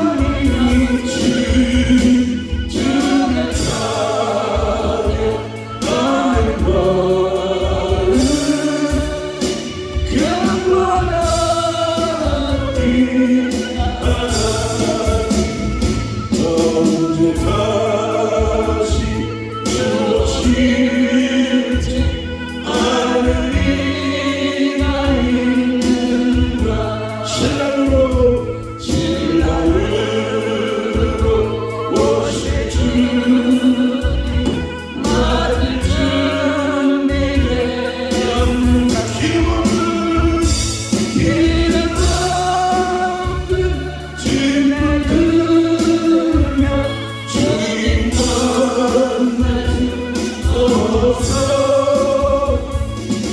것들뿐이니 주를 사랑하는 마음 그 마음이 언제 다시 주어질지 아는 이가 있는가 신랑으로 오실 주님 맞을 준비되었는가 기름 없는 주님을 들으며 주님 만날 수 없어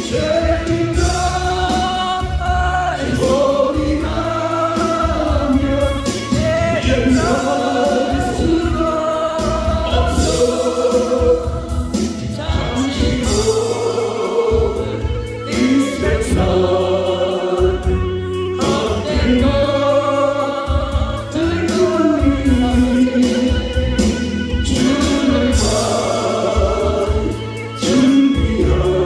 죄인가 소리 나며 옛날 수가 없어 잠시 머문 이 세상 헛된 것들뿐이니 주를 받을 준비하니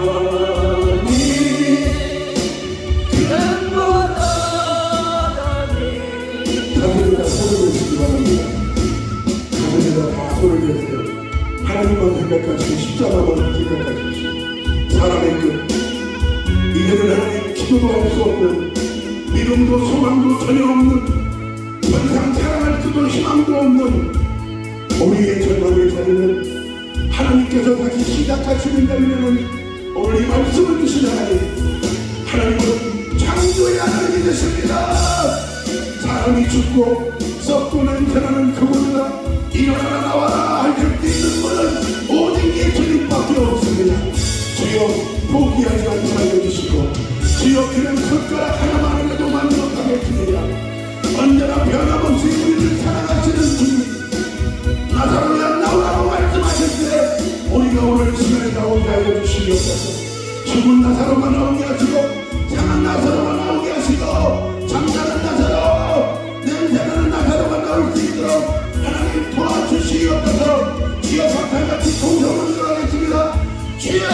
가족이다 손을 내시기 바랍니다. 가족이다 다 손을 내세요. 하나님만 생각하시고 십자가만 생각하십시오. 사람의 끝 이제는 하나님 기도도 할 수 없는 믿음도 소망도 전혀 없는 더 이상 살아갈 수도 희망도 없는 우리의 절망의 자리는 하나님께서 다시 시작하시는 자리에는 오늘 이 말씀을 주신 하나님 하나님은 창조의 하나님이 되십니다. 사람이 죽고 썩고 냄새나는 그분이다 일어나라 나와라 할 수 있는 분은 오직 예수님밖에 없습니다. 주여 포기하지 않게 알려주시고 주여 그냥 손가락 하나만 해도 만족하겠습니다. 언제나 변함없이 우리를 사랑하시는 주님 나사로야 나오라고 말씀하실 때 우리가 오늘 시간에 나오게 하여 주시옵소서. 죽은 나사로가 나오게 하시고 상한 나사로가 나오게 하시고 잠자는 나사로 냄새나는 나사로가 나올 수 있도록 하나님 도와주시옵소서. 주여 박탈같이 동성을 들어가겠습니다. 주여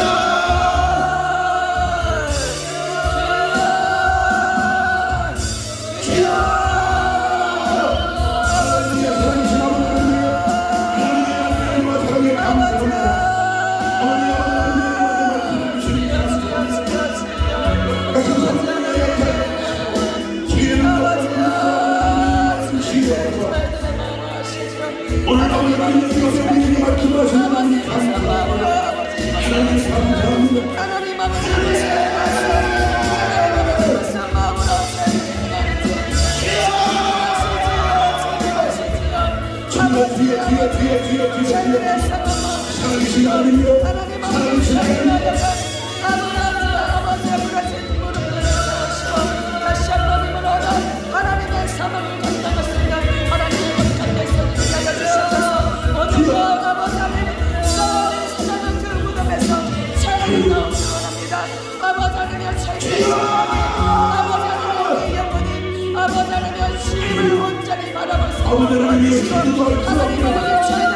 오늘 아버지 하나님 이것을 우리에게 말씀하시고 저희들의 삶은 하나님 앞에 아버지의 부러진 무릎을 내려놓으시고 다시 한번 힘을 얻어 하나님의 사명을 감당하시며 하나님의 거룩한 백성들을 알려주셔서 오늘도 아버지 하나님 사랑하는 그 무덤에서 사랑을 나오기 원합니다. 아버지 하나님의 철저히 아버지 하나님의 영혼이 아버지 하나님의 주님을 온전히 바라볼 수 있도록 도와주시고 하나님의 저희들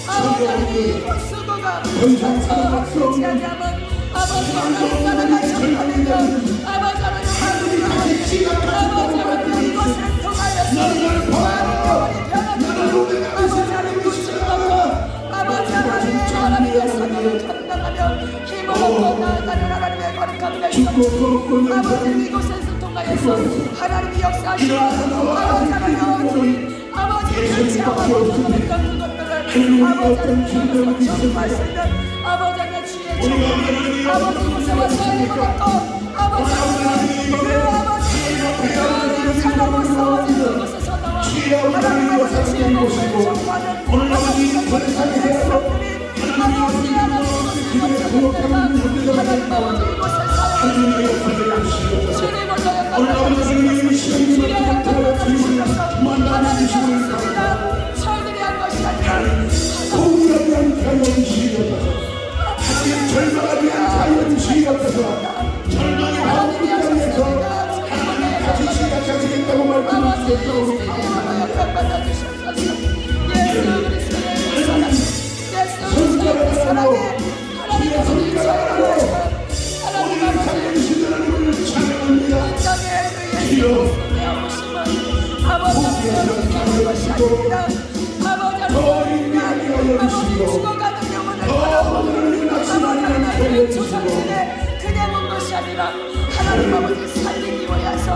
아버지 수고가 그렇지 않으면 아버지 하나님 나라가 정하며 아버지 하나님 아버지 하나님 이것을 통하여서 많은 영혼이 변화되고 아버지 하나님 구원을 받고 아버지 하나님의 사명을 감당하며 힘을 얻고 나아가는 하나님의 거룩한 백성 아버지 이곳에서 통하여서 하나님이 역사하시고 아버지 하나님 아버지 그렇지 않아도 그것들을 아버지 하나님 정말 쓰는 아버지 하나님 주의 종 아버지 무서워 사랑을 받고 아버지 하나님 그 아버지 살라고 싸워지는 이곳에서 나와 하나님 아버지 주의 목소리를 전파하는 아버지 거룩한 백성들이 아버지 하나님 아버지 이곳에 살아가시고 주님을 노력하는 주의 약함을 주시면서 하나님 아버지 저희들이 한 것이 아니라 공의를 위한 자연시여서 하나님 절망을 위한 자연시여서 절망의 화음을 향해서 하나님 같이 시작하시겠다고 말씀하셨도록 손가락을 사랑해 하나님의 손가락으로 오늘 자연신 하나님을 찬양합니다. 주여 아버지 하나님 것이 아닙니다. 아버지 하나님 죽어가는 영혼을 바라보고 아버지 하나님 조상들의 그냥 온 것이 아니라 하나님 아버지 살리기 위해서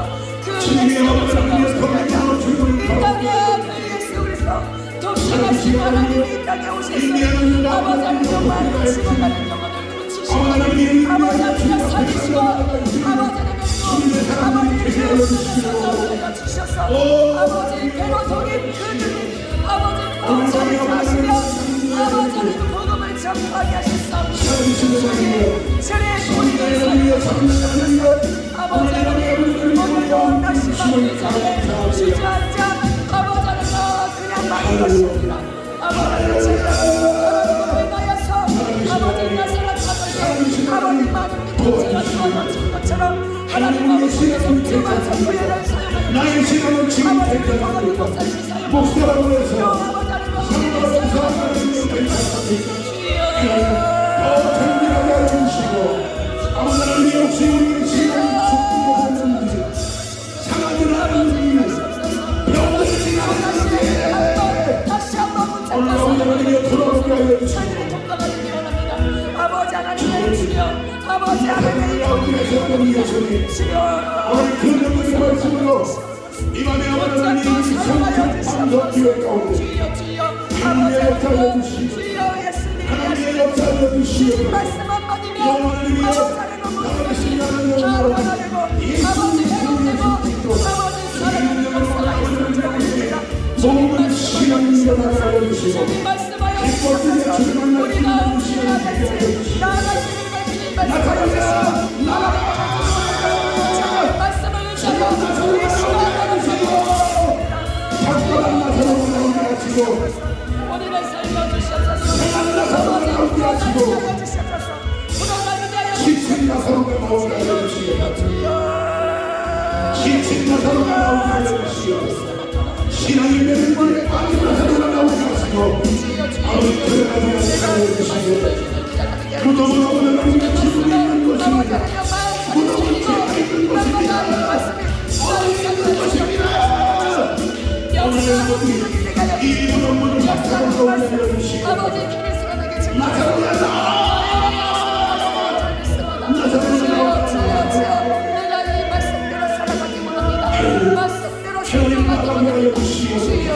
그 이 땅에 그 예수께서 독생하신 하나님이 이 땅에 오셔서 아버지 하나님 많은 죽어가는 영혼을 고치시고 아버지 하나님 살리시고 아버지 하나님 아버지 주셔서 아버지 배로 독인 그들이 아버지 온전히 사시며 아버지 하나님 복음을 전파하게 하셨사옵니다. 주의 본인을 살리시옵소서. 아버지 하나님 오늘도 다시 만든 자리에 주저앉아 아버지 하나님 그냥 많은 것이 아니라 아버지 하나님 하나님을 인하여서 아버지 나사렛 아버지 많은 믿음자가 주어진 것처럼 하나님 아버지께서 주만서 부여를 사용하는 나의 시간은 지금 됐다. 목사라고 해서 상관없는 사람을 더 정밀하게 알아주시고 아무나 네 없이 우리의 시간이 축복이 되는지 상하지 않았는지 병들지 않았는지 다시 한번 올라오는 하나님의 돌아오게 알려주시고 아버지 하나님의 주여 아버지 하나님의 영혼이 주여 오늘 그 명의 말씀으로 이 밤에 하나님의 성령 방송 기회 가운데 하나님의 역사를 해주시고 하나님의 역사를 해주시고 말씀 한마디면 영원을 위해 아버지 나아가시는 영혼으로 아버지 회복되고 아버지 사랑하는 역사가 있습니다. 모든 시간을 일어나게 알려주시고 말씀하여 기뻐지게 주님을 우리가 말씀을 나아갈지 말씀하여 말씀을 의지하고 우리 시간을 작별한 나사로를 나오게 하시고 우리를 살려주셔서 아버지 구원하시고 구원하는 자여 지친 나사로가 나오게 알려주시고 지친 나사로가 나오게 알려주시고 신앙의 매듭에 빠진 나사로가 나오게 하시고 아버지 그래가지고 알려주시고 무덤은 오늘 우리가 기분이 있는 것입니다. 무덤은 죄가 있는 것입니다. 어디가 있는 것입니다. 오늘 우리 이 무덤을 나사로가 올려주시고 나사로가 내가 이 말씀대로 살아가기 원합니다. 말씀대로 살아가기 원합니다.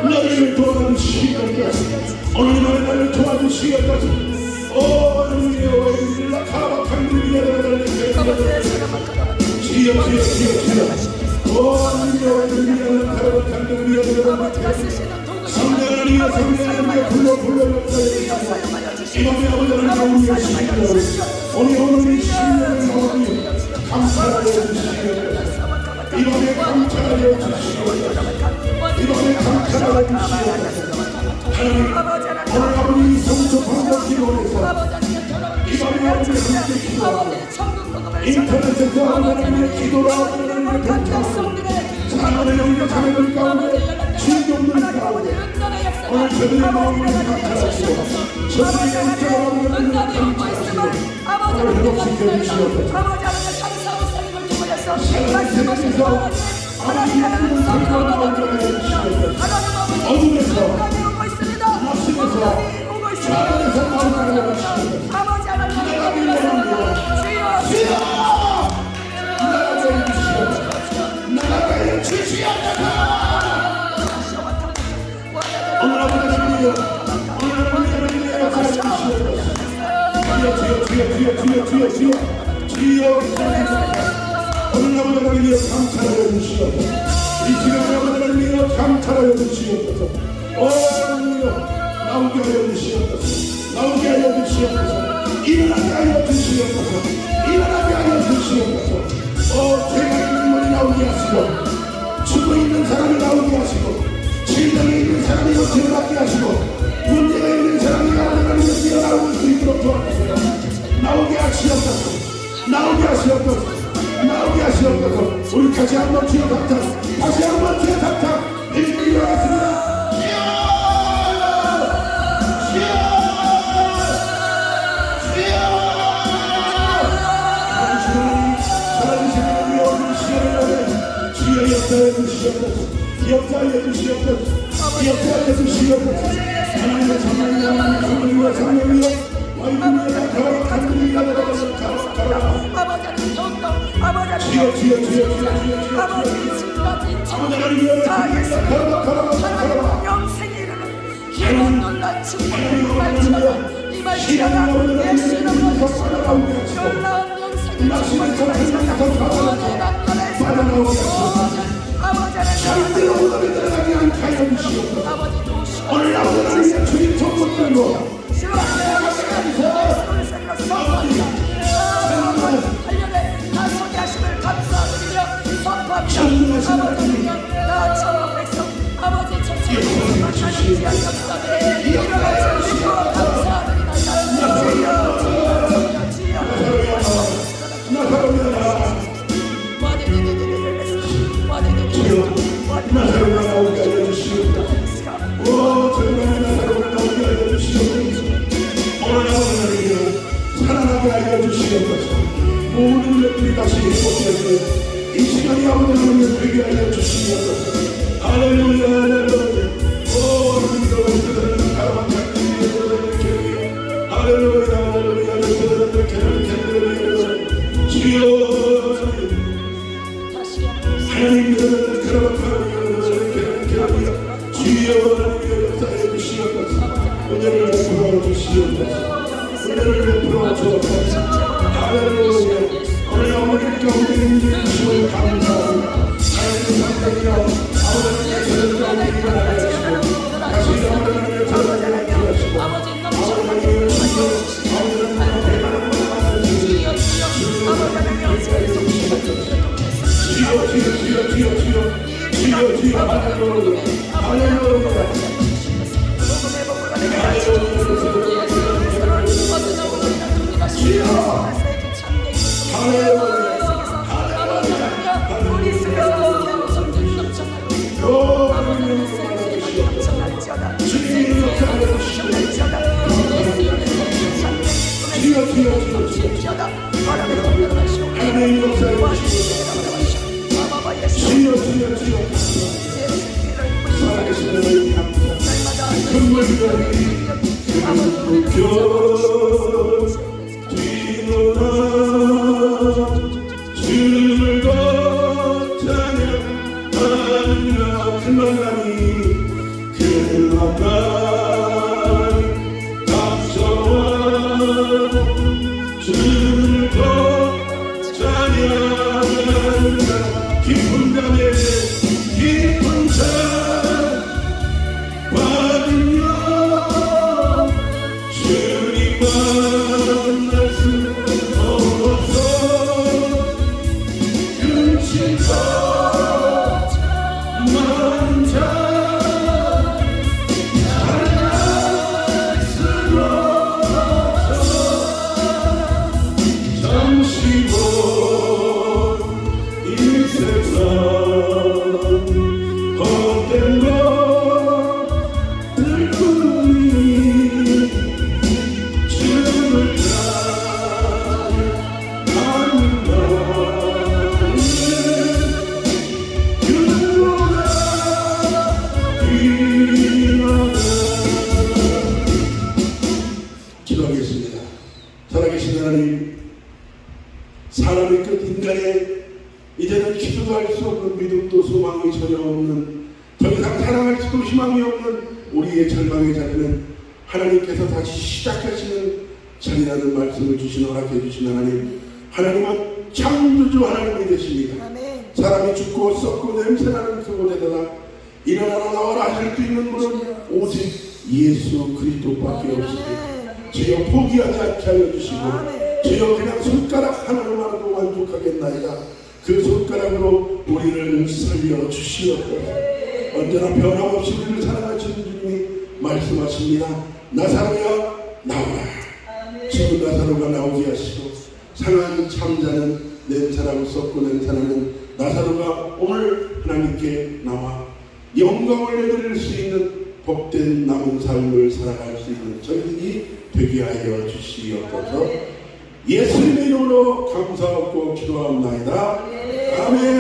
너를 도와주시옵소서. 오늘 나를 도와주시옵소서. 오 주여 라카바칸 주여 주여 주여 오 주여 라카바칸 주여 성령하나님의 불러 역사해 주시고 이 밤에 아버지 하나님 우리의 시간을 오늘 이 시간을 아버지 감사하여 주시고 이 밤에 감사하여 주시고 이 밤에 감사하여 주시고 하나님 오늘 아버지 성소 방법을 원해서 이 밤에 아버지 함께 기도하고 인터넷에서 하나님의 기도로 하나님의 감사하고 사랑하는 영과 자매들 가운데 주님들 가운데 오늘 저들의 마음을 감사하시고 저들의 영적으로 하나님을 감사하시고 오늘 회복시켜 주시옵소서 하나님께서 하나님의 하나님을 살펴보는 어둠에서 낙심에서 불안에서 나오게 하시옵소서 하나님을 원합니다 주여 나라가여 주시옵소서 오늘 아버지 하나님이여 오늘 아버지 하나님의 역사를 주시옵소서 주여 오늘 아버지 하나님이여 감사하여 주시옵소서 이 시간에 아버지 하나님이여 감사하여 주시옵소서 하나님이여 나오게 하여 주시옵소서 나오게 하여 주시옵소서 일어나게 하여 주시옵소서 일어나게 하여 주시옵소서 죄가 있는 분이 나오게 하시고 죽어 있는 사람이 나오게 하시고 질병이 있는 사람이 고침을 받게 하시고 문제가 있는 사람이 하나님을 뛰어나올 수 있도록 도와주세요 나오게 하시옵소서 나오게 하시옵소서 나오게 하시옵소서 우리 다시 한번 주여 감사 다시 한번 주여 감사 일어나겠습니다 역사해 주시옵소서 역사해 주시옵소서 역사해 주시옵소서 하나님의 성령이여 하나님의 성령이여 와이드미여 가라 주여 아버지 하나님이여 영생에 이르는 기름 놀란 증거를 발전하여 이 말씀과 예수 이름으로 놀라운 영생의 증거를 발전하여 자신들의 오답에 들어가게 한 하여 주시옵소서 오늘 아버지 하나님의 주님 정복들로 모든 것들이 다시 회복되게 이 시간이 아버지 하나님을 되게 하여 주시옵소서 할렐루야 할렐루야 오 하나님과 할렐루야 주여 하나님의 주여 하나님의 역사해 주시옵소서 은혜를 베풀어 주시옵소서 은혜를 베풀어 주옵소서 할렐루야 오늘 어머니를 가운데 있는 주님을 감사합니다 하나님의 상대이여 아버지의 저를 가운데 일어나게 하시고 다시 아버지의 저를 가운데 하시고 아버지의 주여 깊은 잠에 깊은 잠 우리의 절망의 자리는 하나님께서 다시 시작하시는 자리라는 말씀을 허락해 주신 하나님. 하나님은 창조주 하나님이 되십니다. 아멘. 사람이 죽고 썩고 냄새나는 그곳에다가 일어나라 나와라 할 수 있는 분은 오직 예수 그리스도밖에 없으니 주여 포기하지 않게 하여 주시고 주여 그냥 손가락 하나로만도 만족하겠나이다. 그 손가락으로 우리를 살려 주시옵소서. 언제나 변함없이 우리를 사랑하시는 주님이 말씀하십니다. 나사로야 나오라. 지금 나사로가 나오게 하시고 상한 참자는 냄새나고 썩고 냄새나는 나사로가 오늘 하나님께 나와 영광을 내드릴 수 있는 복된 남은 삶을 살아갈 수 있는 저희들이 되게 하여 주시옵소서. 예수님의 이름으로 감사하고 기도합니다. 아멘.